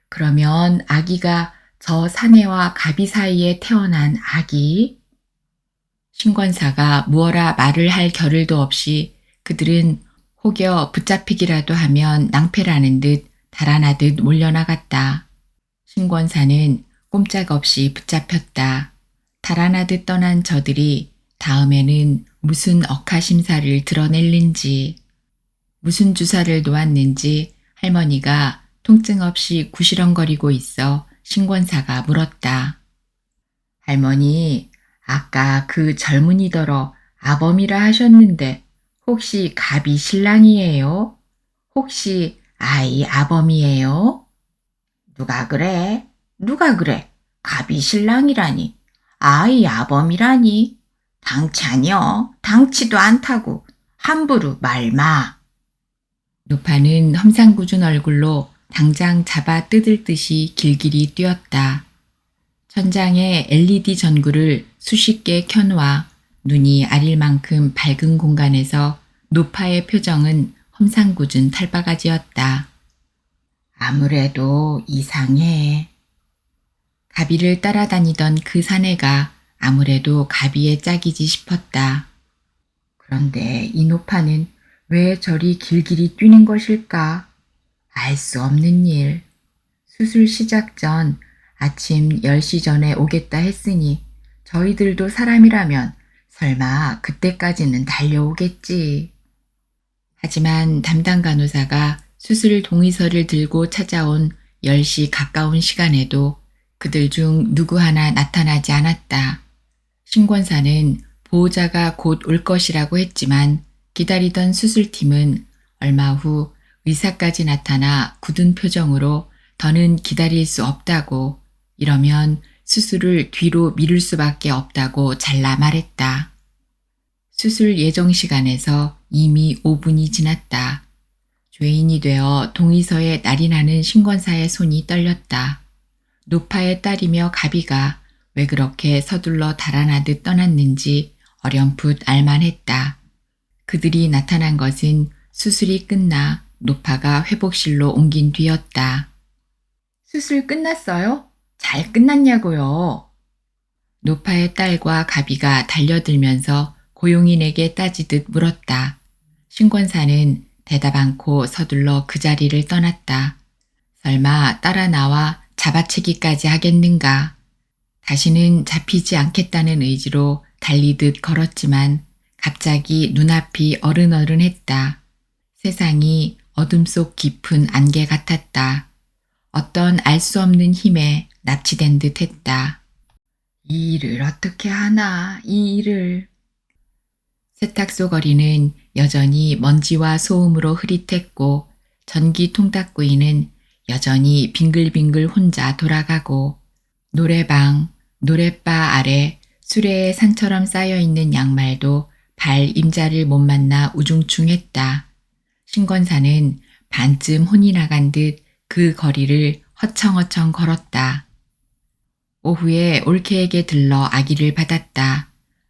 그러면 아기가 저 사내와 가비 사이에 태어난 아기? 신권사가 무어라 말을 할 겨를도 없이 그들은 혹여 붙잡히기라도 하면 낭패라는 듯 달아나듯 몰려나갔다. 신권사는 꼼짝없이 붙잡혔다. 달아나듯 떠난 저들이 다음에는 무슨 억하심사를 드러낼는지, 무슨 주사를 놓았는지 할머니가 통증 없이 구시렁거리고 있어 신권사가 물었다. 할머니, 아까 그 젊은이더러 아범이라 하셨는데 혹시 가비 신랑이에요? 혹시 아이 아범이에요? 누가 그래? 누가 그래? 가비 신랑이라니. 아이 아범이라니. 당차녀. 당치도 않다고. 함부로 말마. 노파는 험상궂은 얼굴로 당장 잡아 뜯을 듯이 길길이 뛰었다. 천장에 LED 전구를 수십 개 켜놓아 눈이 아릴 만큼 밝은 공간에서 노파의 표정은 험상궂은 탈바가지였다. 아무래도 이상해. 가비를 따라다니던 그 사내가 아무래도 가비의 짝이지 싶었다. 그런데 이 노파는 왜 저리 길길이 뛰는 것일까? 알 수 없는 일. 수술 시작 전 아침 10시 전에 오겠다 했으니 저희들도 사람이라면 설마 그때까지는 달려오겠지. 하지만 담당 간호사가 수술 동의서를 들고 찾아온 10시 가까운 시간에도 그들 중 누구 하나 나타나지 않았다. 신권사는 보호자가 곧 올 것이라고 했지만 기다리던 수술팀은 얼마 후 의사까지 나타나 굳은 표정으로 더는 기다릴 수 없다고, 이러면 수술을 뒤로 미룰 수밖에 없다고 잘라 말했다. 수술 예정 시간에서 이미 5분이 지났다. 죄인이 되어 동의서에 날이 나는 신권사의 손이 떨렸다. 노파의 딸이며 가비가 왜 그렇게 서둘러 달아나듯 떠났는지 어렴풋 알만했다. 그들이 나타난 것은 수술이 끝나 노파가 회복실로 옮긴 뒤였다. 수술 끝났어요? 잘 끝났냐고요? 노파의 딸과 가비가 달려들면서 고용인에게 따지듯 물었다. 신권사는 대답 않고 서둘러 그 자리를 떠났다. 설마 따라 나와 잡아채기까지 하겠는가? 다시는 잡히지 않겠다는 의지로 달리듯 걸었지만 갑자기 눈앞이 어른어른했다. 세상이 어둠 속 깊은 안개 같았다. 어떤 알 수 없는 힘에 납치된 듯 했다. 이 일을 어떻게 하나, 이 일을. 세탁소 거리는 여전히 먼지와 소음으로 흐릿했고 전기 통닭구이는 여전히 빙글빙글 혼자 돌아가고 노래방, 노랫바 아래 수레에 산처럼 쌓여있는 양말도 발 임자를 못 만나 우중충했다. 신권사는 반쯤 혼이 나간 듯 그 거리를 허청허청 걸었다. 오후에 올케에게 들러 아기를 받았다.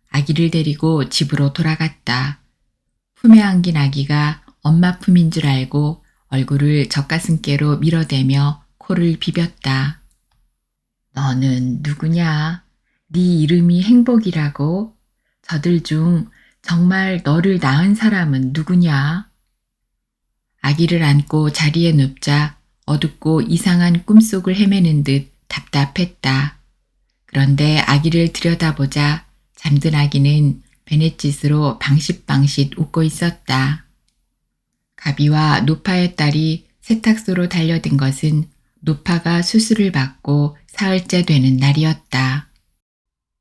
아기를 데리고 집으로 돌아갔다. 품에 안긴 아기가 엄마 품인 줄 알고 얼굴을 젖가슴께로 밀어대며 코를 비볐다. 너는 누구냐? 네 이름이 행복이라고? 저들 중 정말 너를 낳은 사람은 누구냐? 아기를 안고 자리에 눕자 어둡고 이상한 꿈속을 헤매는 듯 답답했다. 그런데 아기를 들여다보자 잠든 아기는 베넷짓으로 방싯방싯 웃고 있었다. 가비와 노파의 딸이 세탁소로 달려든 것은 노파가 수술을 받고 사흘째 되는 날이었다.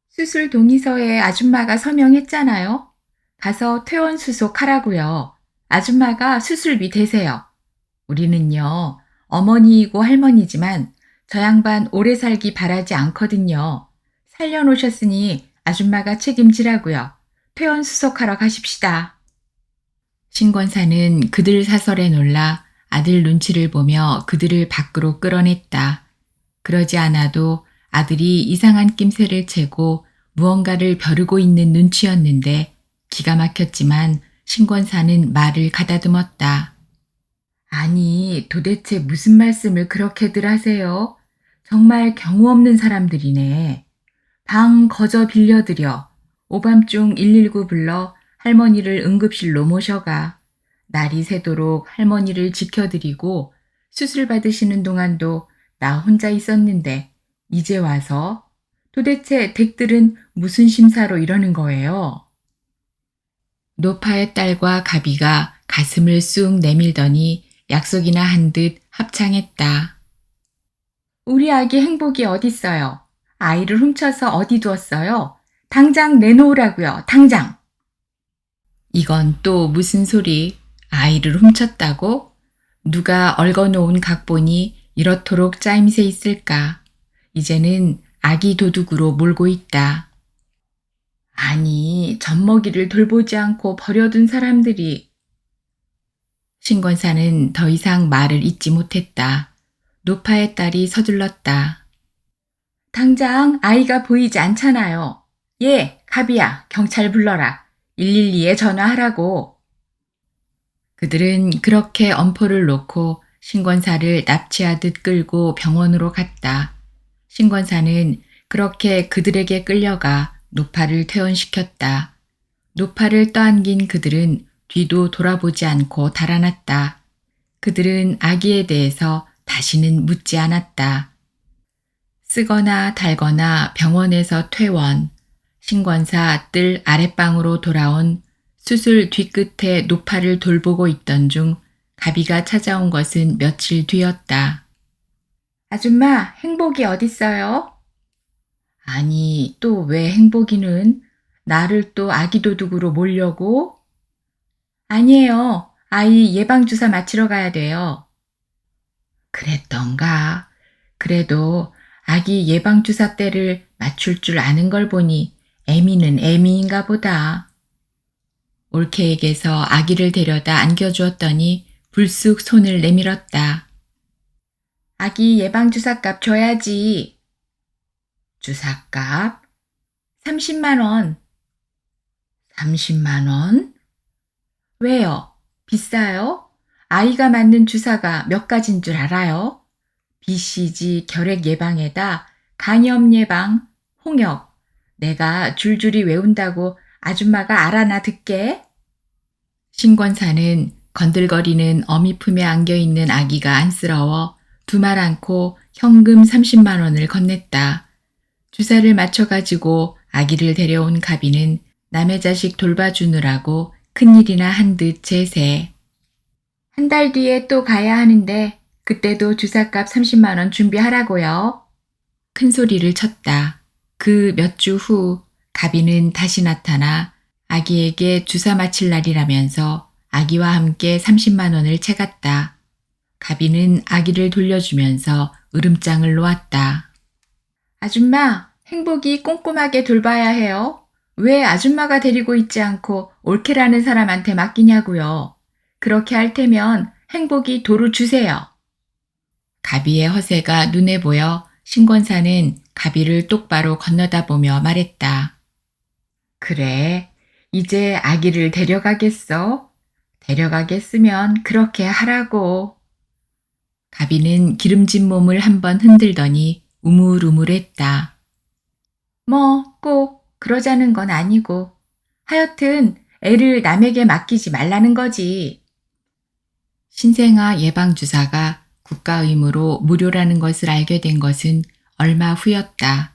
수술 동의서에 아줌마가 서명했잖아요. 가서 퇴원 수속하라고요. 아줌마가 수술비 대세요. 우리는요, 어머니이고 할머니지만 저 양반 오래 살기 바라지 않거든요. 살려놓으셨으니 아줌마가 책임지라고요. 퇴원 수속하러 가십시다. 신권사는 그들 사설에 놀라 아들 눈치를 보며 그들을 밖으로 끌어냈다. 그러지 않아도 아들이 이상한 낌새를 채고 무언가를 벼르고 있는 눈치였는데 기가 막혔지만 신권사는 말을 가다듬었다. 아니, 도대체 무슨 말씀을 그렇게들 하세요? 정말 경우 없는 사람들이네. 방 거저 빌려드려 오밤중 119 불러 할머니를 응급실로 모셔가. 날이 새도록 할머니를 지켜드리고 수술 받으시는 동안도 나 혼자 있었는데 이제 와서 도대체 댁들은 무슨 심사로 이러는 거예요? 노파의 딸과 가비가 가슴을 쑥 내밀더니 약속이나 한 듯 합창했다. 우리 아기 행복이 어딨어요? 아이를 훔쳐서 어디 두었어요? 당장 내놓으라고요. 당장. 이건 또 무슨 소리? 아이를 훔쳤다고? 누가 얽어놓은 각본이 이렇도록 짜임새 있을까? 이제는 아기 도둑으로 몰고 있다. 아니, 젖먹이를 돌보지 않고 버려둔 사람들이. 신권사는 더 이상 말을 잇지 못했다. 노파의 딸이 서둘렀다. 당장 아이가 보이지 않잖아요. 예, 가비야, 경찰 불러라. 112에 전화하라고. 그들은 그렇게 엄포를 놓고 신권사를 납치하듯 끌고 병원으로 갔다. 신권사는 그렇게 그들에게 끌려가 노파를 퇴원시켰다. 노파를 떠안긴 그들은 뒤도 돌아보지 않고 달아났다. 그들은 아기에 대해서 다시는 묻지 않았다. 쓰거나 달거나 병원에서 퇴원, 신권사 뜰 아랫방으로 돌아온 수술 뒤끝에 노파를 돌보고 있던 중 가비가 찾아온 것은 며칠 뒤였다. 아줌마, 행복이 어딨어요? 아니, 또 왜 행복이는? 나를 또 아기 도둑으로 몰려고? 아니에요. 아이 예방주사 맞히러 가야 돼요. 그랬던가. 그래도 아기 예방주사 때를 맞출 줄 아는 걸 보니 애미는 애미인가 보다. 올케에게서 아기를 데려다 안겨주었더니 불쑥 손을 내밀었다. 아기 예방주사값 줘야지. 주사값? 30만 원. 30만 원? 왜요? 비싸요? 아이가 맞는 주사가 몇 가지인 줄 알아요? BCG 결핵 예방에다 간염 예방, 홍역. 내가 줄줄이 외운다고 아줌마가 알아나 듣게? 신권사는 건들거리는 어미 품에 안겨있는 아기가 안쓰러워 두 말 않고 현금 30만 원을 건넸다. 주사를 맞춰가지고 아기를 데려온 가비는 남의 자식 돌봐주느라고 큰일이나 한 듯 제세. 한 달 뒤에 또 가야 하는데 그때도 주사값 30만 원 준비하라고요. 큰 소리를 쳤다. 그 몇 주 후 가비는 다시 나타나 아기에게 주사 맞힐 날이라면서 아기와 함께 30만 원을 채갔다. 가비는 아기를 돌려주면서 으름장을 놓았다. 아줌마, 행복이 꼼꼼하게 돌봐야 해요. 왜 아줌마가 데리고 있지 않고 올케라는 사람한테 맡기냐고요. 그렇게 할 테면 행복이 도로 주세요. 가비의 허세가 눈에 보여 신권사는 가비를 똑바로 건너다보며 말했다. 그래, 이제 아기를 데려가겠어? 데려가겠으면 그렇게 하라고. 가비는 기름진 몸을 한번 흔들더니 우물우물했다. 뭐 꼭 그러자는 건 아니고 하여튼 애를 남에게 맡기지 말라는 거지. 신생아 예방주사가 국가 의무로 무료라는 것을 알게 된 것은 얼마 후였다.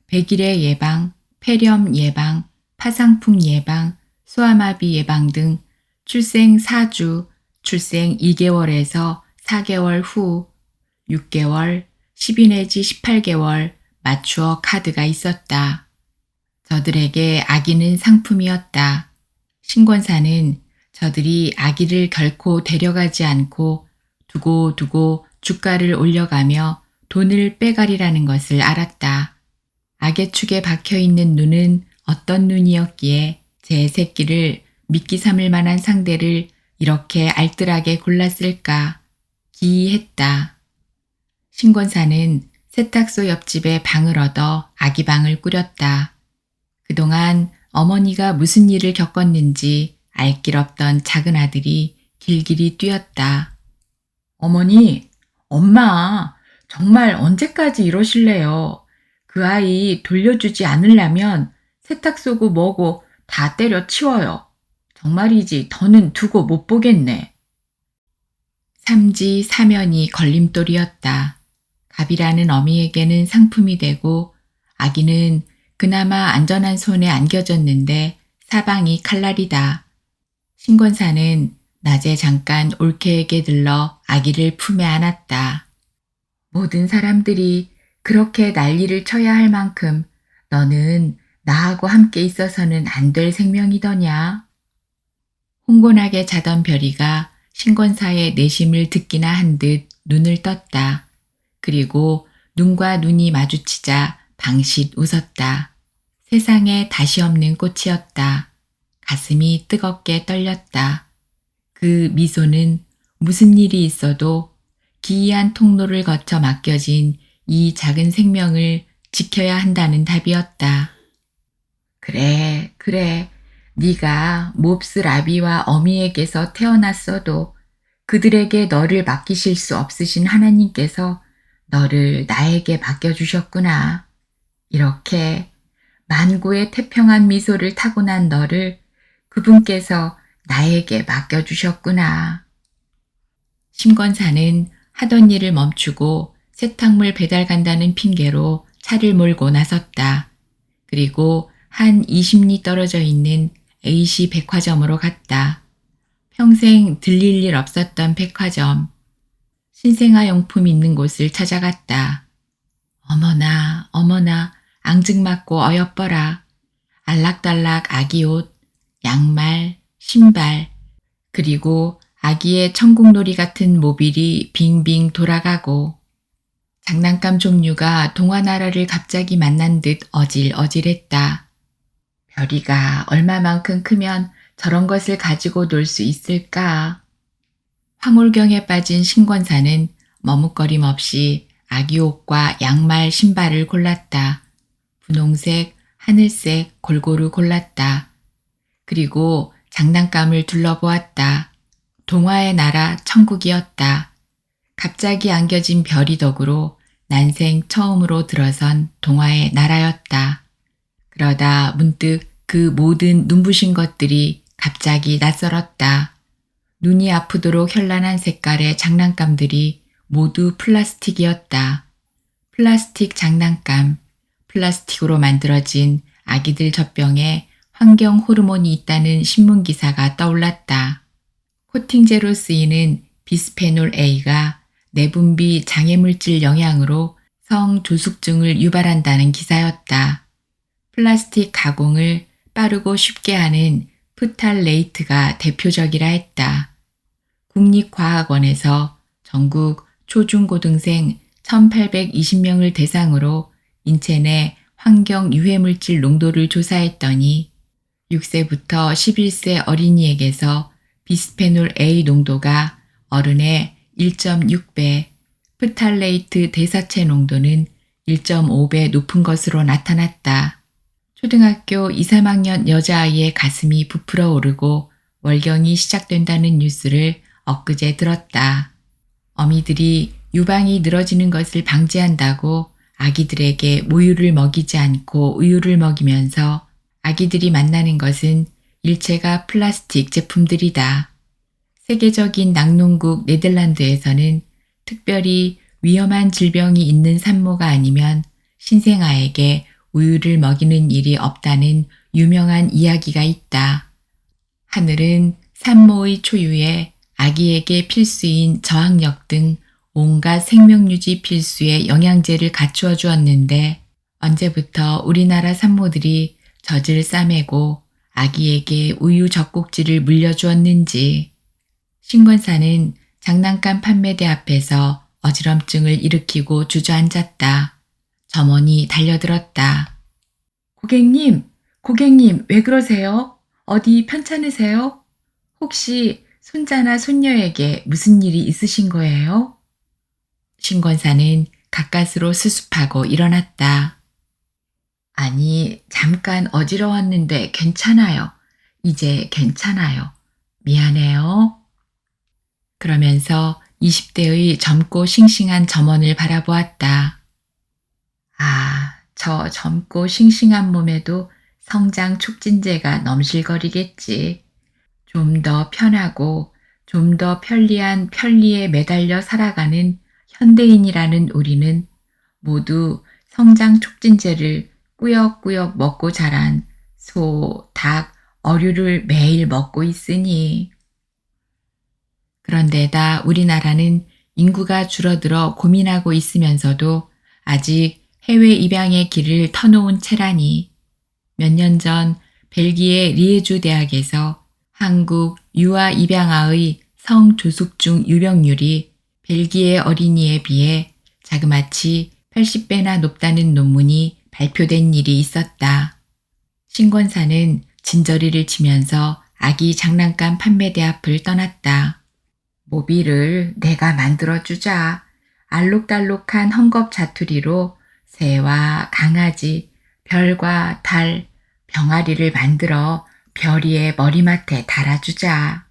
백일의 예방, 폐렴 예방, 파상풍 예방, 소아마비 예방 등 출생 4주, 출생 2개월에서 4개월 후, 6개월, 12 내지 18개월 맞추어 카드가 있었다. 저들에게 아기는 상품이었다. 신권사는 저들이 아기를 결코 데려가지 않고 두고두고 주가를 올려가며 돈을 빼가리라는 것을 알았다. 악의 축에 박혀있는 눈은 어떤 눈이었기에 제 새끼를 미끼 삼을 만한 상대를 이렇게 알뜰하게 골랐을까 기이했다. 신권사는 세탁소 옆집에 방을 얻어 아기방을 꾸렸다. 그동안 어머니가 무슨 일을 겪었는지 알 길 없던 작은 아들이 길길이 뛰었다. 어머니, 엄마, 정말 언제까지 이러실래요? 그 아이 돌려주지 않으려면 세탁소고 뭐고 다 때려치워요. 정말이지 더는 두고 못 보겠네. 삼지 사면이 걸림돌이었다. 가비라는 어미에게는 상품이 되고 아기는 그나마 안전한 손에 안겨졌는데 사방이 칼날이다. 신권사는 낮에 잠깐 올케에게 들러 아기를 품에 안았다. 모든 사람들이 그렇게 난리를 쳐야 할 만큼 너는 나하고 함께 있어서는 안 될 생명이더냐. 홍곤하게 자던 별이가 신권사의 내심을 듣기나 한 듯 눈을 떴다. 그리고 눈과 눈이 마주치자 방싯 웃었다. 세상에 다시 없는 꽃이었다. 가슴이 뜨겁게 떨렸다. 그 미소는 무슨 일이 있어도 기이한 통로를 거쳐 맡겨진 이 작은 생명을 지켜야 한다는 답이었다. 그래, 그래. 네가 몹스 라비와 어미에게서 태어났어도 그들에게 너를 맡기실 수 없으신 하나님께서 너를 나에게 맡겨주셨구나. 이렇게 만고의 태평한 미소를 타고난 너를 그분께서 나에게 맡겨주셨구나. 심권사는 하던 일을 멈추고 세탁물 배달 간다는 핑계로 차를 몰고 나섰다. 그리고 한 20리 떨어져 있는 A시 백화점으로 갔다. 평생 들릴 일 없었던 백화점. 신생아 용품 있는 곳을 찾아갔다. 어머나, 어머나, 앙증맞고 어여뻐라. 알락달락 아기 옷, 양말, 신발, 그리고 아기의 천국놀이 같은 모빌이 빙빙 돌아가고 장난감 종류가 동화나라를 갑자기 만난 듯 어질어질했다. 별이가 얼마만큼 크면 저런 것을 가지고 놀 수 있을까? 황홀경에 빠진 신권사는 머뭇거림 없이 아기 옷과 양말, 신발을 골랐다. 분홍색, 하늘색 골고루 골랐다. 그리고 장난감을 둘러보았다. 동화의 나라 천국이었다. 갑자기 안겨진 별이 덕으로 난생 처음으로 들어선 동화의 나라였다. 그러다 문득 그 모든 눈부신 것들이 갑자기 낯설었다. 눈이 아프도록 현란한 색깔의 장난감들이 모두 플라스틱이었다. 플라스틱 장난감, 플라스틱으로 만들어진 아기들 젖병에 환경 호르몬이 있다는 신문 기사가 떠올랐다. 코팅제로 쓰이는 비스페놀 A가 내분비 장애물질 영향으로 성조숙증을 유발한다는 기사였다. 플라스틱 가공을 빠르고 쉽게 하는 프탈레이트가 대표적이라 했다. 국립과학원에서 전국 초중고등생 1820명을 대상으로 인체 내 환경 유해물질 농도를 조사했더니 6세부터 11세 어린이에게서 비스페놀 A 농도가 어른의 1.6배, 프탈레이트 대사체 농도는 1.5배 높은 것으로 나타났다. 초등학교 2, 3학년 여자아이의 가슴이 부풀어 오르고 월경이 시작된다는 뉴스를 엊그제 들었다. 어미들이 유방이 늘어지는 것을 방지한다고 아기들에게 모유를 먹이지 않고 우유를 먹이면서 아기들이 만나는 것은 일체가 플라스틱 제품들이다. 세계적인 낙농국 네덜란드에서는 특별히 위험한 질병이 있는 산모가 아니면 신생아에게 우유를 먹이는 일이 없다는 유명한 이야기가 있다. 하늘은 산모의 초유에 아기에게 필수인 저항력 등 온갖 생명유지 필수의 영양제를 갖추어 주었는데 언제부터 우리나라 산모들이 젖을 싸매고 아기에게 우유 젖꼭지를 물려주었는지. 신권사는 장난감 판매대 앞에서 어지럼증을 일으키고 주저앉았다. 점원이 달려들었다. 고객님, 왜 그러세요? 어디 편찮으세요? 혹시 손자나 손녀에게 무슨 일이 있으신 거예요? 신권사는 가까스로 수습하고 일어났다. 아니, 잠깐 어지러웠는데 괜찮아요. 이제 괜찮아요. 미안해요. 그러면서 20대의 젊고 싱싱한 점원을 바라보았다. 아, 저 젊고 싱싱한 몸에도 성장 촉진제가 넘실거리겠지. 좀 더 편하고 좀 더 편리한 편리에 매달려 살아가는 현대인이라는 우리는 모두 성장 촉진제를 꾸역꾸역 먹고 자란 소, 닭, 어류를 매일 먹고 있으니. 그런데다 우리나라는 인구가 줄어들어 고민하고 있으면서도 아직 해외 입양의 길을 터놓은 채라니. 몇 년 전 벨기에 리에주 대학에서 한국 유아 입양아의 성조숙증 유병률이 벨기에 어린이에 비해 자그마치 80배나 높다는 논문이 발표된 일이 있었다. 신권사는 진저리를 치면서 아기 장난감 판매대 앞을 떠났다. 모빌을 내가 만들어주자. 알록달록한 헝겊 자투리로 새와 강아지, 별과 달, 병아리를 만들어 별이의 머리맡에 달아주자.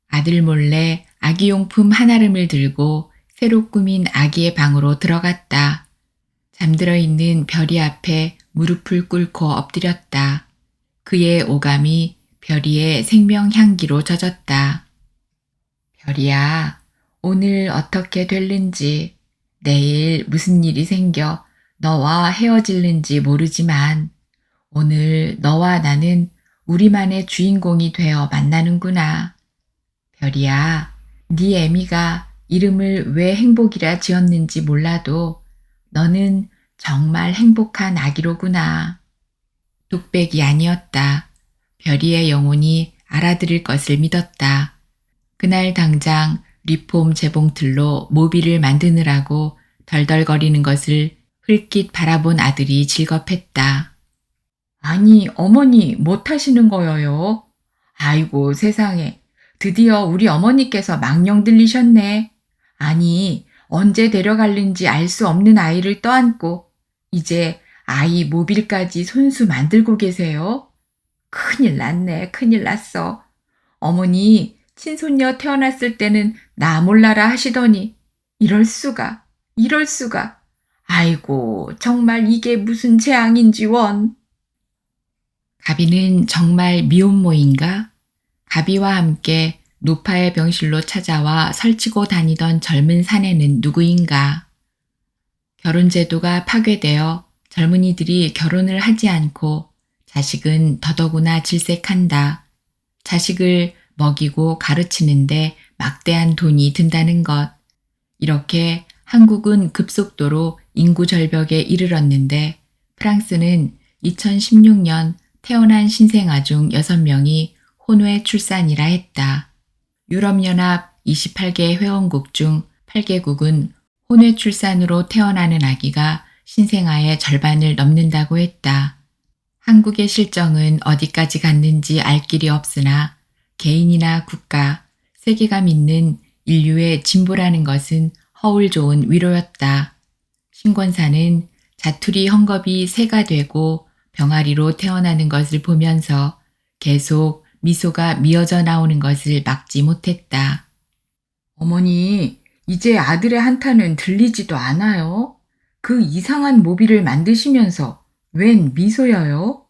아들 몰래 아기용품 한아름을 들고 새로 꾸민 아기의 방으로 들어갔다. 잠들어 있는 별이 앞에 무릎을 꿇고 엎드렸다. 그의 오감이 별이의 생명 향기로 젖었다. 별이야, 오늘 어떻게 될는지, 내일 무슨 일이 생겨 너와 헤어질는지 모르지만 오늘 너와 나는 우리만의 주인공이 되어 만나는구나. 별이야, 네 애미가 이름을 왜 행복이라 지었는지 몰라도 너는 정말 행복한 아기로구나. 뚝배기 아니었다. 별이의 영혼이 알아들을 것을 믿었다. 그날 당장 리폼 재봉틀로 모비를 만드느라고 덜덜거리는 것을 흘낏 바라본 아들이 질겁했다. 아니, 어머니 못하시는 거예요? 아이고, 세상에. 드디어 우리 어머니께서 망령 들리셨네. 아니, 언제 데려갈는지 알 수 없는 아이를 떠안고 이제 아이 모빌까지 손수 만들고 계세요? 큰일 났네, 큰일 났어. 어머니, 친손녀 태어났을 때는 나 몰라라 하시더니 이럴 수가, 이럴 수가. 아이고, 정말 이게 무슨 재앙인지 원. 가비는 정말 미혼모인가? 가비와 함께 노파의 병실로 찾아와 설치고 다니던 젊은 사내는 누구인가? 결혼제도가 파괴되어 젊은이들이 결혼을 하지 않고 자식은 더더구나 질색한다. 자식을 먹이고 가르치는데 막대한 돈이 든다는 것. 이렇게 한국은 급속도로 인구 절벽에 이르렀는데 프랑스는 2016년 태어난 신생아 중 6명이 혼외 출산이라 했다. 유럽연합 28개 회원국 중 8개국은 혼외 출산으로 태어나는 아기가 신생아의 절반을 넘는다고 했다. 한국의 실정은 어디까지 갔는지 알 길이 없으나 개인이나 국가, 세계가 믿는 인류의 진보라는 것은 허울 좋은 위로였다. 신권사는 자투리 헝겊이 새가 되고 병아리로 태어나는 것을 보면서 계속 미소가 미어져 나오는 것을 막지 못했다. 어머니, 이제 아들의 한탄은 들리지도 않아요? 그 이상한 모비를 만드시면서 웬 미소여요?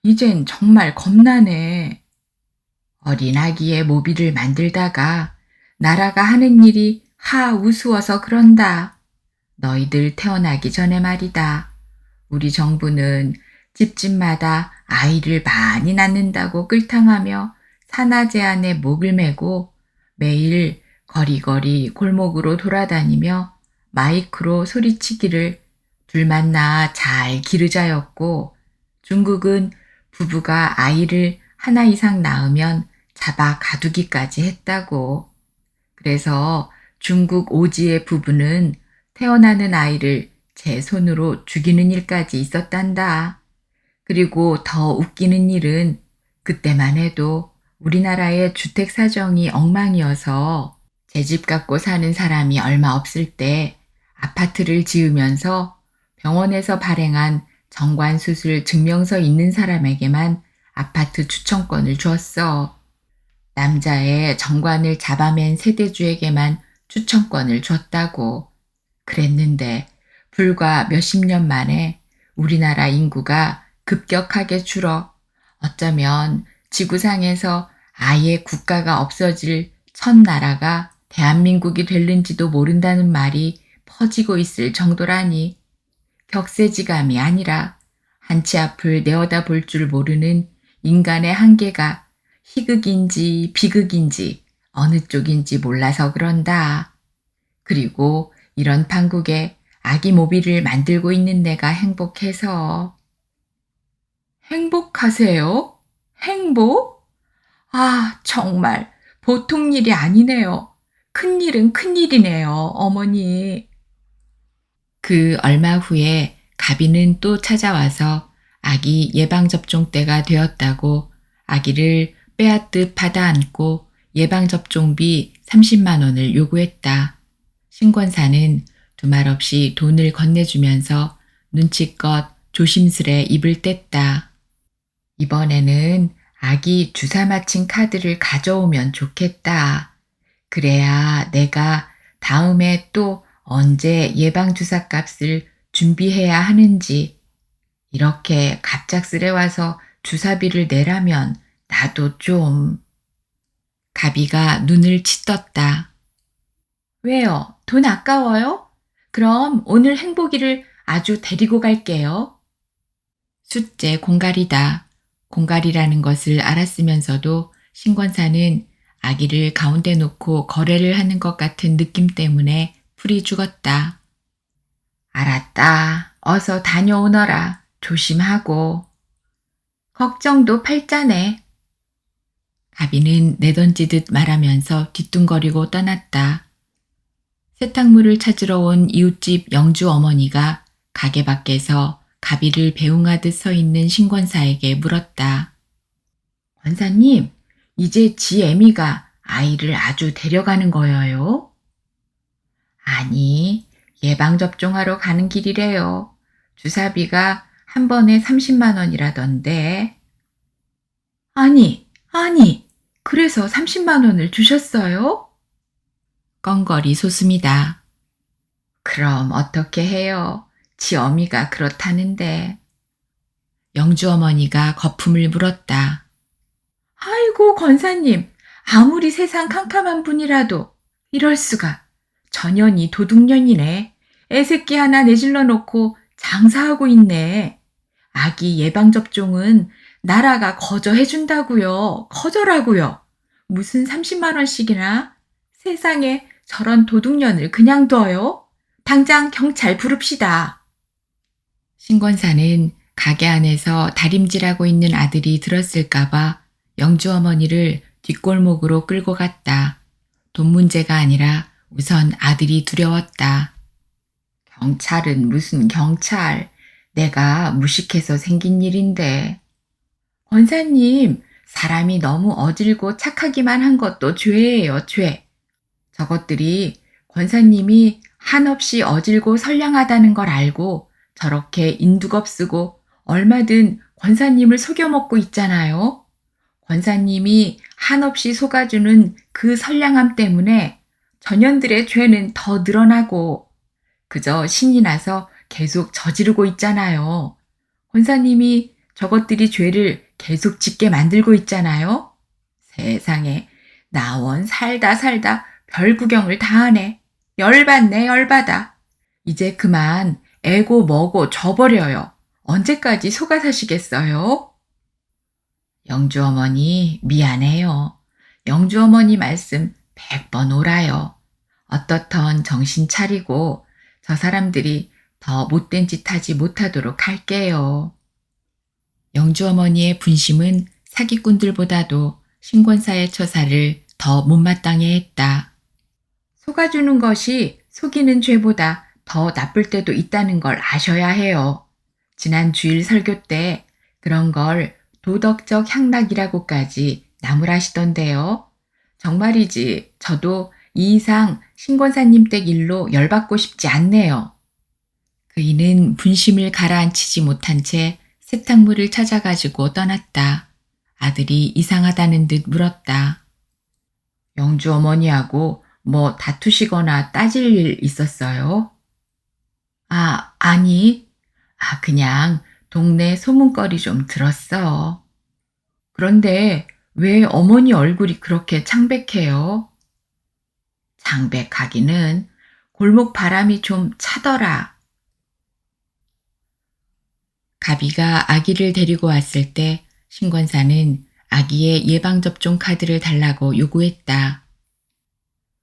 이젠 정말 겁나네. 어린 아기의 모비를 만들다가 나라가 하는 일이 우스워서 그런다. 너희들 태어나기 전에 말이다. 우리 정부는 집집마다 아이를 많이 낳는다고 끌탕하며 산하제 안에 목을 메고 매일 거리거리 골목으로 돌아다니며 마이크로 소리치기를 둘만 낳아 잘 기르자였고 중국은 부부가 아이를 하나 이상 낳으면 잡아 가두기까지 했다고. 그래서 중국 오지의 부부는 태어나는 아이를 제 손으로 죽이는 일까지 있었단다. 그리고 더 웃기는 일은 그때만 해도 우리나라의 주택 사정이 엉망이어서 제 집 갖고 사는 사람이 얼마 없을 때 아파트를 지으면서 병원에서 발행한 정관수술 증명서 있는 사람에게만 아파트 추천권을 주었어. 남자의 정관을 잡아맨 세대주에게만 추천권을 줬다고. 그랬는데 불과 몇십 년 만에 우리나라 인구가 급격하게 줄어 어쩌면 지구상에서 아예 국가가 없어질 첫 나라가 대한민국이 될는지도 모른다는 말이 퍼지고 있을 정도라니. 격세지감이 아니라 한치 앞을 내어다 볼 줄 모르는 인간의 한계가 희극인지 비극인지 어느 쪽인지 몰라서 그런다. 그리고 이런 판국에 아기 모비를 만들고 있는 내가 행복해서. 행복하세요? 행복? 정말 보통 일이 아니네요. 큰일은 큰일이네요, 어머니. 그 얼마 후에 가비는 또 찾아와서 아기 예방접종 때가 되었다고 아기를 빼앗듯 받아 안고 예방접종비 30만 원을 요구했다. 신권사는 두말 없이 돈을 건네주면서 눈치껏 조심스레 입을 뗐다. 이번에는 아기 주사 맞힌 카드를 가져오면 좋겠다. 그래야 내가 다음에 또 언제 예방주사 값을 준비해야 하는지 이렇게 갑작스레 와서 주사비를 내라면 나도 좀. 가비가 눈을 치떴다. 왜요? 돈 아까워요? 그럼 오늘 행복이를 아주 데리고 갈게요. 숫째 공갈이다. 공갈이라는 것을 알았으면서도 신권사는 아기를 가운데 놓고 거래를 하는 것 같은 느낌 때문에 풀이 죽었다. 알았다. 어서 다녀오너라. 조심하고. 걱정도 팔자네. 가비는 내던지듯 말하면서 뒤뚱거리고 떠났다. 세탁물을 찾으러 온 이웃집 영주 어머니가 가게 밖에서 가비를 배웅하듯 서 있는 신권사에게 물었다. 권사님, 이제 지 애미가 아이를 아주 데려가는 거예요? 아니, 예방접종하러 가는 길이래요. 주사비가 한 번에 30만 원이라던데. 아니, 그래서 30만 원을 주셨어요? 껑거리 솟습니다. 그럼 어떻게 해요? 지 어미가 그렇다는데. 영주 어머니가 거품을 물었다. 아이고, 권사님, 아무리 세상 캄캄한 분이라도 이럴 수가. 전현이 도둑년이네. 애새끼 하나 내질러 놓고 장사하고 있네. 아기 예방접종은 나라가 거저해준다고요. 거저라고요. 무슨 30만 원씩이나? 세상에 저런 도둑년을 그냥 둬요? 당장 경찰 부릅시다. 신권사는 가게 안에서 다림질하고 있는 아들이 들었을까봐 영주 어머니를 뒷골목으로 끌고 갔다. 돈 문제가 아니라 우선 아들이 두려웠다. 경찰은 무슨 경찰. 내가 무식해서 생긴 일인데. 권사님, 사람이 너무 어질고 착하기만 한 것도 죄예요, 죄. 저것들이 권사님이 한없이 어질고 선량하다는 걸 알고 저렇게 인두겁쓰고 얼마든 권사님을 속여먹고 있잖아요. 권사님이 한없이 속아주는 그 선량함 때문에 전현들의 죄는 더 늘어나고 그저 신이 나서 계속 저지르고 있잖아요. 권사님이 저것들이 죄를 계속 짓게 만들고 있잖아요. 세상에 나원 살다 별 구경을 다 하네. 열받네 열받아. 이제 그만 애고 뭐고 줘버려요. 언제까지 속아 사시겠어요? 영주 어머니 미안해요. 영주 어머니 말씀 100번 옳아요. 어떻던 정신 차리고 저 사람들이 더 못된 짓 하지 못하도록 할게요. 영주 어머니의 분심은 사기꾼들보다도 신권사의 처사를 더 못마땅해 했다. 속아주는 것이 속이는 죄보다 더 나쁠 때도 있다는 걸 아셔야 해요. 지난 주일 설교 때 그런 걸 도덕적 향락이라고까지 나무라시던데요. 정말이지 저도 이 이상 신권사님 댁 일로 열받고 싶지 않네요. 그이는 분심을 가라앉히지 못한 채 세탁물을 찾아가지고 떠났다. 아들이 이상하다는 듯 물었다. 영주 어머니하고 뭐 다투시거나 따질 일 있었어요? 아니. 그냥 동네 소문거리 좀 들었어. 그런데 왜 어머니 얼굴이 그렇게 창백해요? 창백하기는 골목 바람이 좀 차더라. 가비가 아기를 데리고 왔을 때 신권사는 아기의 예방접종 카드를 달라고 요구했다.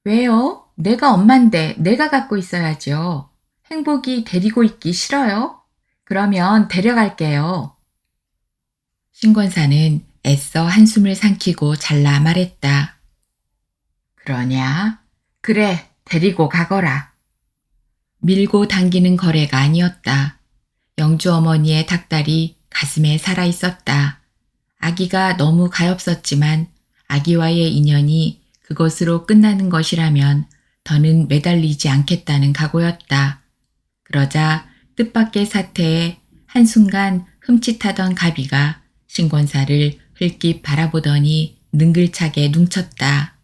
왜요? 내가 엄만데 내가 갖고 있어야죠. 행복이 데리고 있기 싫어요? 그러면 데려갈게요. 신권사는 애써 한숨을 삼키고 잘라 말했다. 그러냐? 그래, 데리고 가거라. 밀고 당기는 거래가 아니었다. 영주 어머니의 닭다리 가슴에 살아있었다. 아기가 너무 가엾었지만 아기와의 인연이 그것으로 끝나는 것이라면 더는 매달리지 않겠다는 각오였다. 그러자 뜻밖의 사태에 한순간 흠칫하던 가비가 신권사를 흘낏 바라보더니 능글차게 뭉쳤다.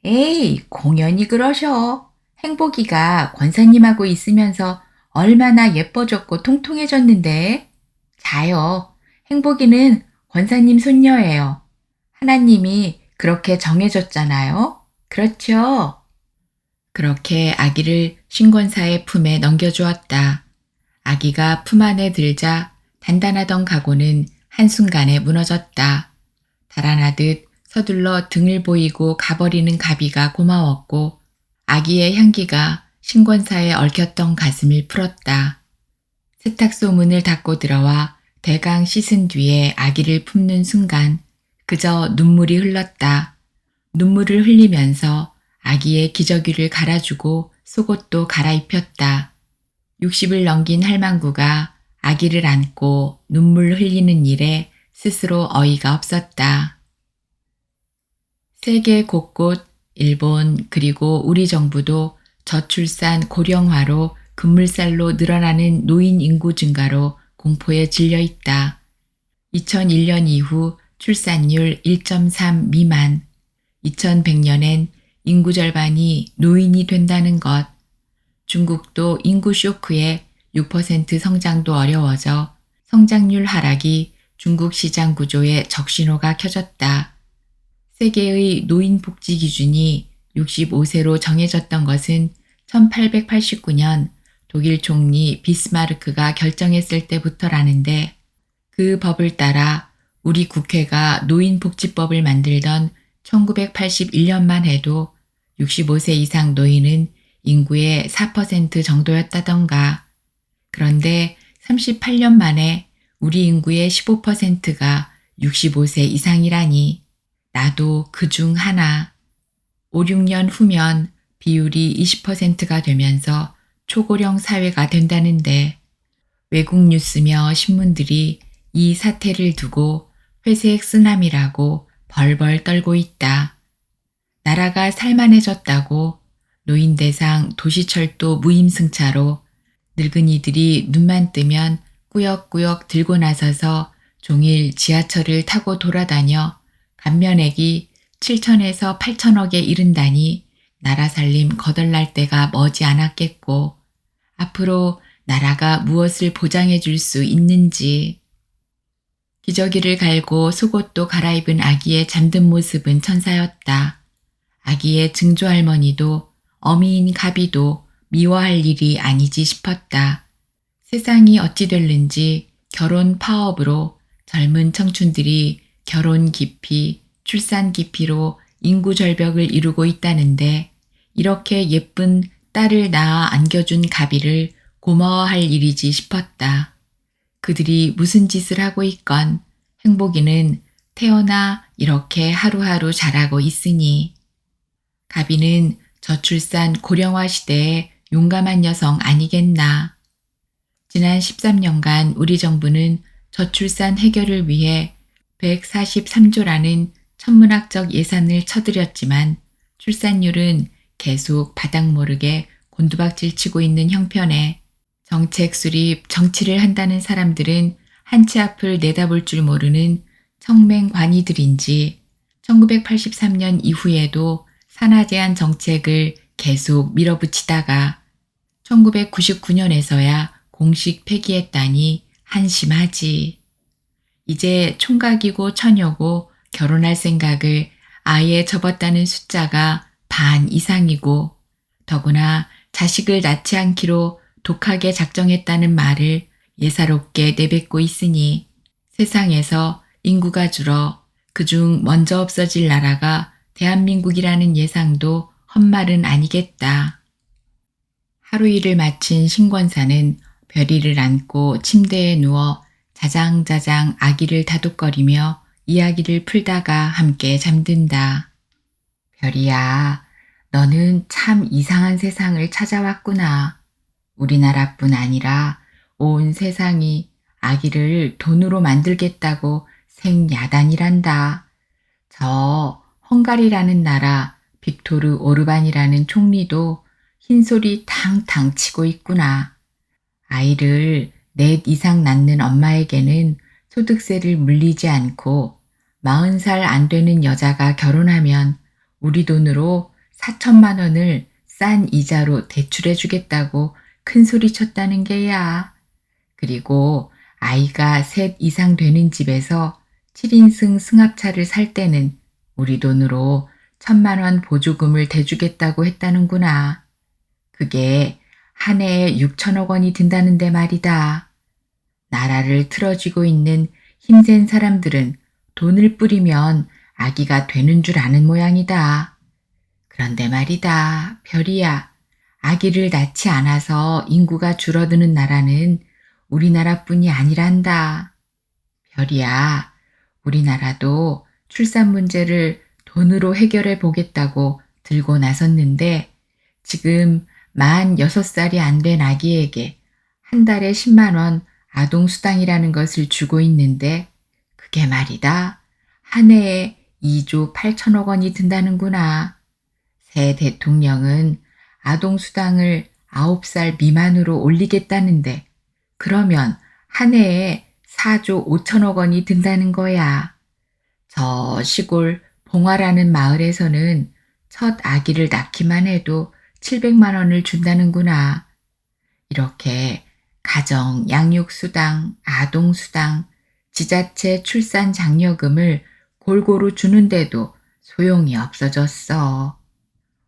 에이, 공연히 그러셔. 행복이가 권사님하고 있으면서 얼마나 예뻐졌고 통통해졌는데. 자요. 행복이는 권사님 손녀예요. 하나님이 그렇게 정해줬잖아요. 그렇죠? 그렇게 아기를 신권사의 품에 넘겨주었다. 아기가 품 안에 들자 단단하던 각오는 한순간에 무너졌다. 달아나듯 서둘러 등을 보이고 가버리는 가비가 고마웠고 아기의 향기가 신권사에 얽혔던 가슴을 풀었다. 세탁소 문을 닫고 들어와 대강 씻은 뒤에 아기를 품는 순간 그저 눈물이 흘렀다. 눈물을 흘리면서 아기의 기저귀를 갈아주고 속옷도 갈아입혔다. 60을 넘긴 할망구가 아기를 안고 눈물 흘리는 일에 스스로 어이가 없었다. 세계 곳곳, 일본 그리고 우리 정부도 저출산 고령화로 급물살로 늘어나는 노인 인구 증가로 공포에 질려 있다. 2001년 이후 출산율 1.3 미만, 2100년엔 인구 절반이 노인이 된다는 것, 중국도 인구 쇼크에 6% 성장도 어려워져 성장률 하락이 중국 시장 구조에 적신호가 켜졌다. 세계의 노인 복지 기준이 65세로 정해졌던 것은 1889년 독일 총리 비스마르크가 결정했을 때부터라는데 그 법을 따라 우리 국회가 노인복지법을 만들던 1981년만 해도 65세 이상 노인은 인구의 4% 정도였다던가. 그런데 38년 만에 우리 인구의 15%가 65세 이상이라니. 나도 그중 하나. 5, 6년 후면 비율이 20%가 되면서 초고령 사회가 된다는데 외국 뉴스며 신문들이 이 사태를 두고 회색 쓰나미라고 벌벌 떨고 있다. 나라가 살만해졌다고 노인 대상 도시철도 무임승차로 늙은이들이 눈만 뜨면 꾸역꾸역 들고 나서서 종일 지하철을 타고 돌아다녀 감면액이 7천에서 8천억에 이른다니 나라 살림 거덜날 때가 머지 않았겠고 앞으로 나라가 무엇을 보장해 줄 수 있는지. 기저귀를 갈고 속옷도 갈아입은 아기의 잠든 모습은 천사였다. 아기의 증조할머니도 어미인 가비도 미워할 일이 아니지 싶었다. 세상이 어찌 될는지 결혼 파업으로 젊은 청춘들이 결혼 기피, 출산 기피로 인구 절벽을 이루고 있다는데 이렇게 예쁜 딸을 낳아 안겨준 가비를 고마워할 일이지 싶었다. 그들이 무슨 짓을 하고 있건 행복이는 태어나 이렇게 하루하루 자라고 있으니. 가비는 저출산 고령화 시대의 용감한 여성 아니겠나. 지난 13년간 우리 정부는 저출산 해결을 위해 143조라는 천문학적 예산을 쳐들였지만 출산율은 계속 바닥 모르게 곤두박질 치고 있는 형편에 정책 수립, 정치를 한다는 사람들은 한 치 앞을 내다볼 줄 모르는 청맹관이들인지 1983년 이후에도 산하 제한 정책을 계속 밀어붙이다가 1999년에서야 공식 폐기했다니 한심하지. 이제 총각이고 처녀고 결혼할 생각을 아예 접었다는 숫자가 반 이상이고 더구나 자식을 낳지 않기로 독하게 작정했다는 말을 예사롭게 내뱉고 있으니 세상에서 인구가 줄어 그중 먼저 없어질 나라가 대한민국이라는 예상도 헛말은 아니겠다. 하루 일을 마친 신권사는 별이를 안고 침대에 누워 자장자장 아기를 다독거리며 이야기를 풀다가 함께 잠든다. 별이야, 너는 참 이상한 세상을 찾아왔구나. 우리나라뿐 아니라 온 세상이 아기를 돈으로 만들겠다고 생야단이란다. 저 헝가리라는 나라 빅토르 오르반이라는 총리도 흰소리 탕탕 치고 있구나. 아이를 넷 이상 낳는 엄마에게는 소득세를 물리지 않고 40살 안 되는 여자가 결혼하면 우리 돈으로 4천만 원을 싼 이자로 대출해 주겠다고 큰 소리 쳤다는 게야. 그리고 아이가 셋 이상 되는 집에서 7인승 승합차를 살 때는 우리 돈으로 1,000만 원 보조금을 대주겠다고 했다는구나. 그게 한 해에 6천억 원이 든다는데 말이다. 나라를 틀어쥐고 있는 힘센 사람들은 돈을 뿌리면 아기가 되는 줄 아는 모양이다. 그런데 말이다, 별이야. 아기를 낳지 않아서 인구가 줄어드는 나라는 우리나라뿐이 아니란다. 별이야, 우리나라도 출산 문제를 돈으로 해결해 보겠다고 들고 나섰는데 지금 만 6살이 안 된 아기에게 한 달에 10만 원 아동수당이라는 것을 주고 있는데 그게 말이다. 한 해에 2조 8천억 원이 든다는구나. 새 대통령은 아동수당을 9살 미만으로 올리겠다는데 그러면 한 해에 4조 5천억 원이 든다는 거야. 저 시골 봉화라는 마을에서는 첫 아기를 낳기만 해도 700만 원을 준다는구나. 이렇게 가정 양육수당, 아동수당, 지자체 출산 장려금을 골고루 주는데도 소용이 없어졌어.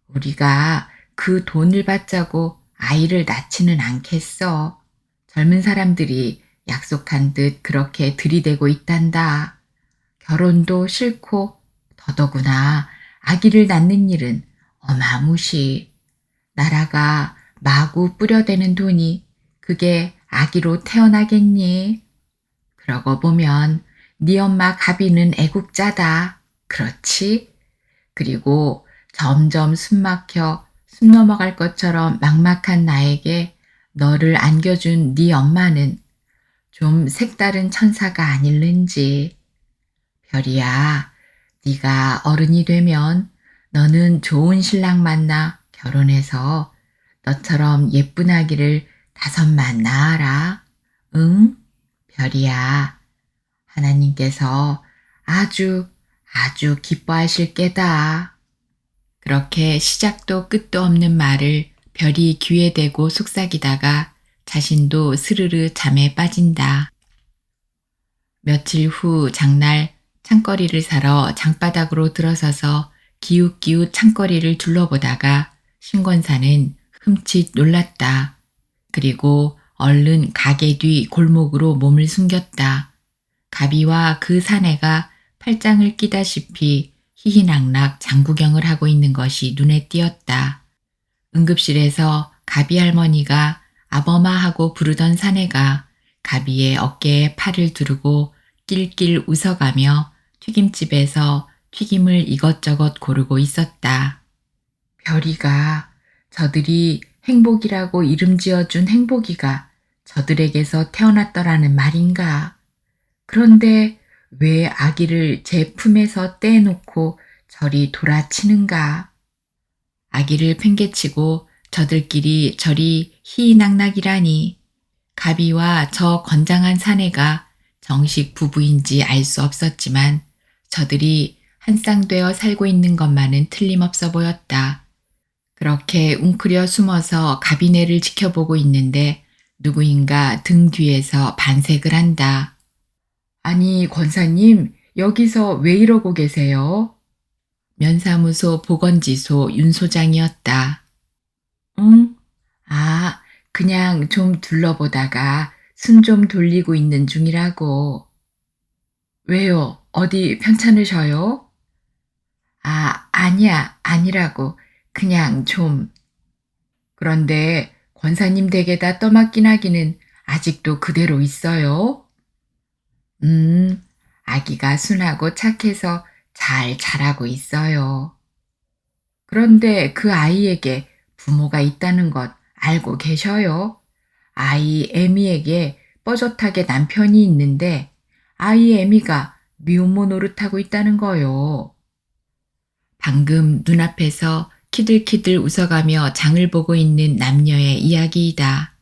우리가 그 돈을 받자고 아이를 낳지는 않겠어. 젊은 사람들이 약속한 듯 그렇게 들이대고 있단다. 결혼도 싫고 더더구나 아기를 낳는 일은 어마무시. 나라가 마구 뿌려대는 돈이 그게 아기로 태어나겠니? 그러고 보면 네 엄마 가비는 애국자다. 그렇지? 그리고 점점 숨 넘어갈 것처럼 막막한 나에게 너를 안겨준 네 엄마는 좀 색다른 천사가 아닐는지. 별이야, 네가 어른이 되면 너는 좋은 신랑 만나 결혼해서 너처럼 예쁜 아기를 5만 낳아라. 응? 별이야, 하나님께서 아주 아주 기뻐하실 게다. 그렇게 시작도 끝도 없는 말을 별이 귀에 대고 속삭이다가 자신도 스르르 잠에 빠진다. 며칠 후 장날 창거리를 사러 장바닥으로 들어서서 기웃기웃 창거리를 둘러보다가 신권사는 흠칫 놀랐다. 그리고 얼른 가게 뒤 골목으로 몸을 숨겼다. 가비와 그 사내가 팔짱을 끼다시피 희희낙낙 장구경을 하고 있는 것이 눈에 띄었다. 응급실에서 가비 할머니가 아범아 하고 부르던 사내가 가비의 어깨에 팔을 두르고 낄낄 웃어가며 튀김집에서 튀김을 이것저것 고르고 있었다. 별이가 저들이 행복이라고 이름 지어준 행복이가 저들에게서 태어났더라는 말인가. 그런데 왜 아기를 제 품에서 떼놓고 저리 돌아치는가. 아기를 팽개치고 저들끼리 저리 희희낙낙이라니. 가비와 저 건장한 사내가 정식 부부인지 알 수 없었지만 저들이 한 쌍되어 살고 있는 것만은 틀림없어 보였다. 그렇게 웅크려 숨어서 가비네를 지켜보고 있는데 누구인가 등 뒤에서 반색을 한다. 아니, 권사님, 여기서 왜 이러고 계세요? 면사무소 보건지소 윤 소장이었다. 응? 아, 그냥 좀 둘러보다가 숨 좀 돌리고 있는 중이라고. 왜요? 어디 편찮으셔요? 아, 아니야, 아니라고. 그냥 좀. 그런데 권사님 댁에다 떠맡긴 아기는 아직도 그대로 있어요? 아기가 순하고 착해서 잘 자라고 있어요. 그런데 그 아이에게 부모가 있다는 것 알고 계셔요? 아이 에미에게 뻐젓하게 남편이 있는데 아이 에미가 미혼모 노릇하고 있다는 거요. 방금 눈앞에서 키들키들 웃어가며 장을 보고 있는 남녀의 이야기이다.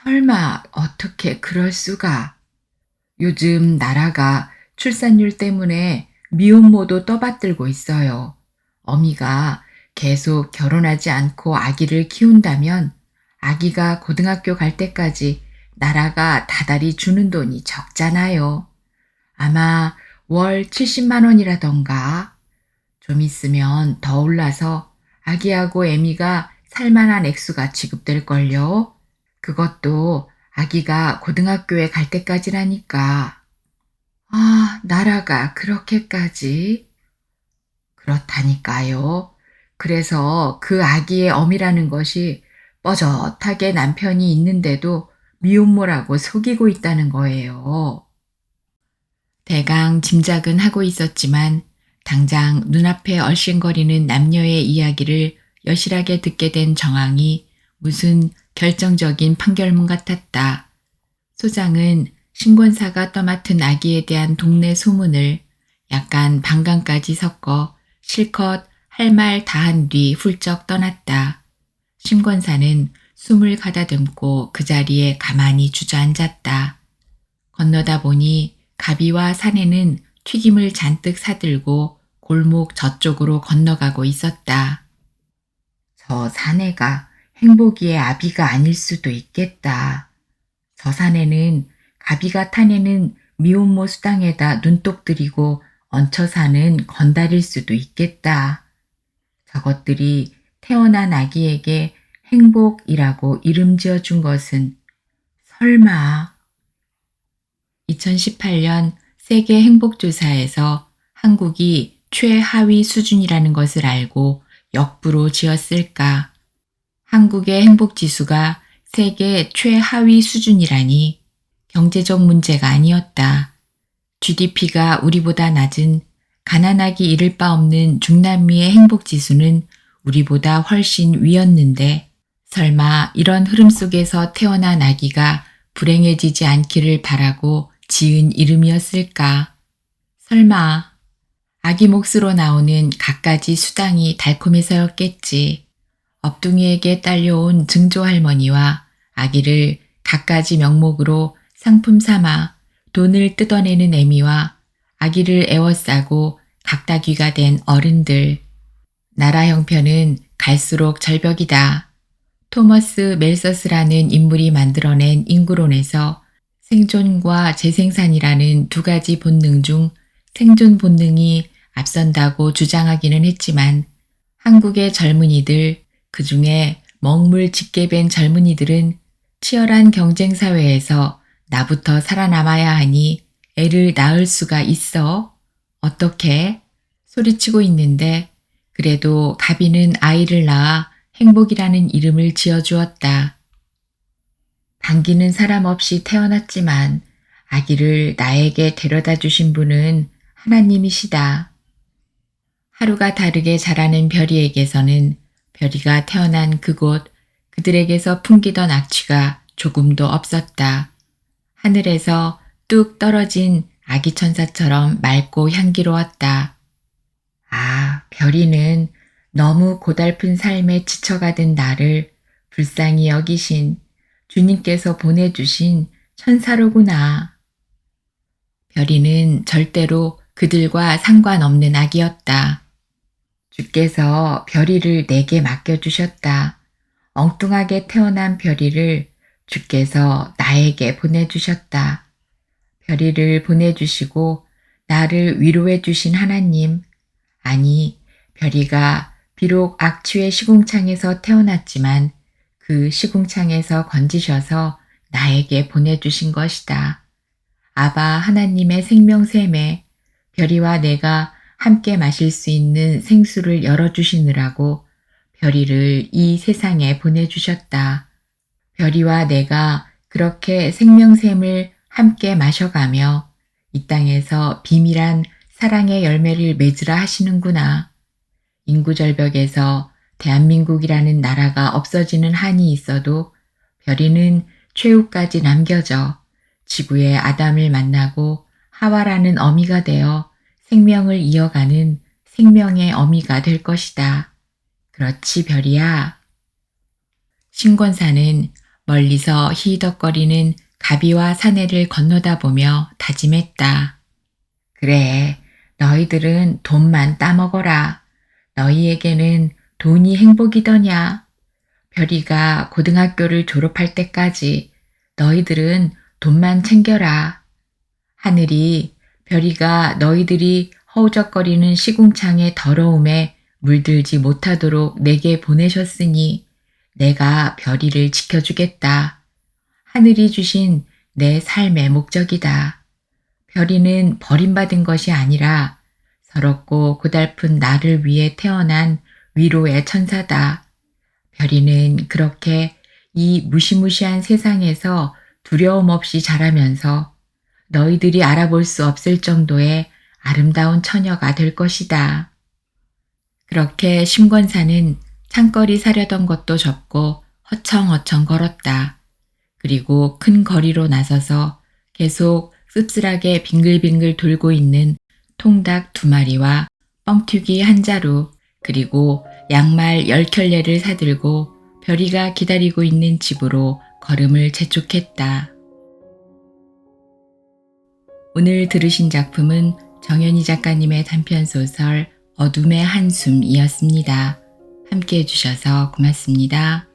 설마 어떻게 그럴 수가. 요즘 나라가 출산율 때문에 미혼모도 떠받들고 있어요. 어미가 계속 결혼하지 않고 아기를 키운다면 아기가 고등학교 갈 때까지 나라가 다달이 주는 돈이 적잖아요. 아마 월 70만 원이라던가. 좀 있으면 더 올라서 아기하고 애미가 살만한 액수가 지급될걸요. 그것도 아기가 고등학교에 갈 때까지라니까. 아, 나라가 그렇게까지? 그렇다니까요. 그래서 그 아기의 어미라는 것이 뻐젓하게 남편이 있는데도 미혼모라고 속이고 있다는 거예요. 대강 짐작은 하고 있었지만 당장 눈앞에 얼씬거리는 남녀의 이야기를 여실하게 듣게 된 정황이 무슨 결정적인 판결문 같았다. 소장은 신권사가 떠맡은 아기에 대한 동네 소문을 약간 반감까지 섞어 실컷 할 말 다 한 뒤 훌쩍 떠났다. 신권사는 숨을 가다듬고 그 자리에 가만히 주저앉았다. 건너다 보니 가비와 사내는 튀김을 잔뜩 사들고 골목 저쪽으로 건너가고 있었다. 저 사내가 행복이의 아비가 아닐 수도 있겠다. 저 사내는 가비가 타내는 미혼모 수당에다 눈독 들이고 얹혀 사는 건달일 수도 있겠다. 저것들이 태어난 아기에게 행복이라고 이름 지어준 것은 설마. 2018년 세계 행복조사에서 한국이 최하위 수준이라는 것을 알고 역부로 지었을까? 한국의 행복지수가 세계 최하위 수준이라니 경제적 문제가 아니었다. GDP가 우리보다 낮은 가난하기 이를 바 없는 중남미의 행복지수는 우리보다 훨씬 위였는데 설마 이런 흐름 속에서 태어난 아기가 불행해지지 않기를 바라고 지은 이름이었을까? 설마 아기 몫으로 나오는 갖가지 수당이 달콤해서였겠지. 업둥이에게 딸려온 증조할머니와 아기를 갖가지 명목으로 상품 삼아 돈을 뜯어내는 애미와 아기를 애워싸고 각다귀가 된 어른들. 나라 형편은 갈수록 절벽이다. 토머스 멜서스라는 인물이 만들어낸 인구론에서 생존과 재생산이라는 두 가지 본능 중 생존 본능이 앞선다고 주장하기는 했지만 한국의 젊은이들, 그중에 먹물 짙게 밴 젊은이들은 치열한 경쟁 사회에서 나부터 살아남아야 하니 애를 낳을 수가 있어? 어떻게? 소리치고 있는데 그래도 가비는 아이를 낳아 행복이라는 이름을 지어주었다. 반기는 사람 없이 태어났지만 아기를 나에게 데려다 주신 분은 하나님이시다. 하루가 다르게 자라는 별이에게서는 별이가 태어난 그곳, 그들에게서 풍기던 악취가 조금도 없었다. 하늘에서 뚝 떨어진 아기 천사처럼 맑고 향기로웠다. 아, 별이는 너무 고달픈 삶에 지쳐가던 나를 불쌍히 여기신 주님께서 보내주신 천사로구나. 별이는 절대로 그들과 상관없는 아기였다. 주께서 별이를 내게 맡겨주셨다. 엉뚱하게 태어난 별이를 주께서 나에게 보내주셨다. 별이를 보내주시고 나를 위로해 주신 하나님, 아니, 별이가 비록 악취의 시궁창에서 태어났지만 그 시궁창에서 건지셔서 나에게 보내주신 것이다. 아바 하나님의 생명샘에 별이와 내가 함께 마실 수 있는 생수를 열어주시느라고 별이를 이 세상에 보내주셨다. 별이와 내가 그렇게 생명샘을 함께 마셔가며 이 땅에서 비밀한 사랑의 열매를 맺으라 하시는구나. 인구절벽에서 대한민국이라는 나라가 없어지는 한이 있어도 별이는 최후까지 남겨져 지구의 아담을 만나고 하와라는 어미가 되어 생명을 이어가는 생명의 어미가 될 것이다. 그렇지, 별이야. 신권사는 멀리서 히덕거리는 가비와 사내를 건너다 보며 다짐했다. 그래, 너희들은 돈만 따먹어라. 너희에게는 돈이 행복이더냐. 별이가 고등학교를 졸업할 때까지 너희들은 돈만 챙겨라. 하늘이 별이가 너희들이 허우적거리는 시궁창의 더러움에 물들지 못하도록 내게 보내셨으니 내가 별이를 지켜주겠다. 하늘이 주신 내 삶의 목적이다. 별이는 버림받은 것이 아니라 서럽고 고달픈 나를 위해 태어난 위로의 천사다. 별이는 그렇게 이 무시무시한 세상에서 두려움 없이 자라면서 너희들이 알아볼 수 없을 정도의 아름다운 처녀가 될 것이다. 그렇게 심권사는 창거리 사려던 것도 접고 허청허청 걸었다. 그리고 큰 거리로 나서서 계속 씁쓸하게 빙글빙글 돌고 있는 통닭 2마리와 뻥튀기 1자루 그리고 양말 10켤레를 사들고 별이가 기다리고 있는 집으로 걸음을 재촉했다. 오늘 들으신 작품은 정연희 작가님의 단편소설 어둠의 한숨이었습니다. 함께 해주셔서 고맙습니다.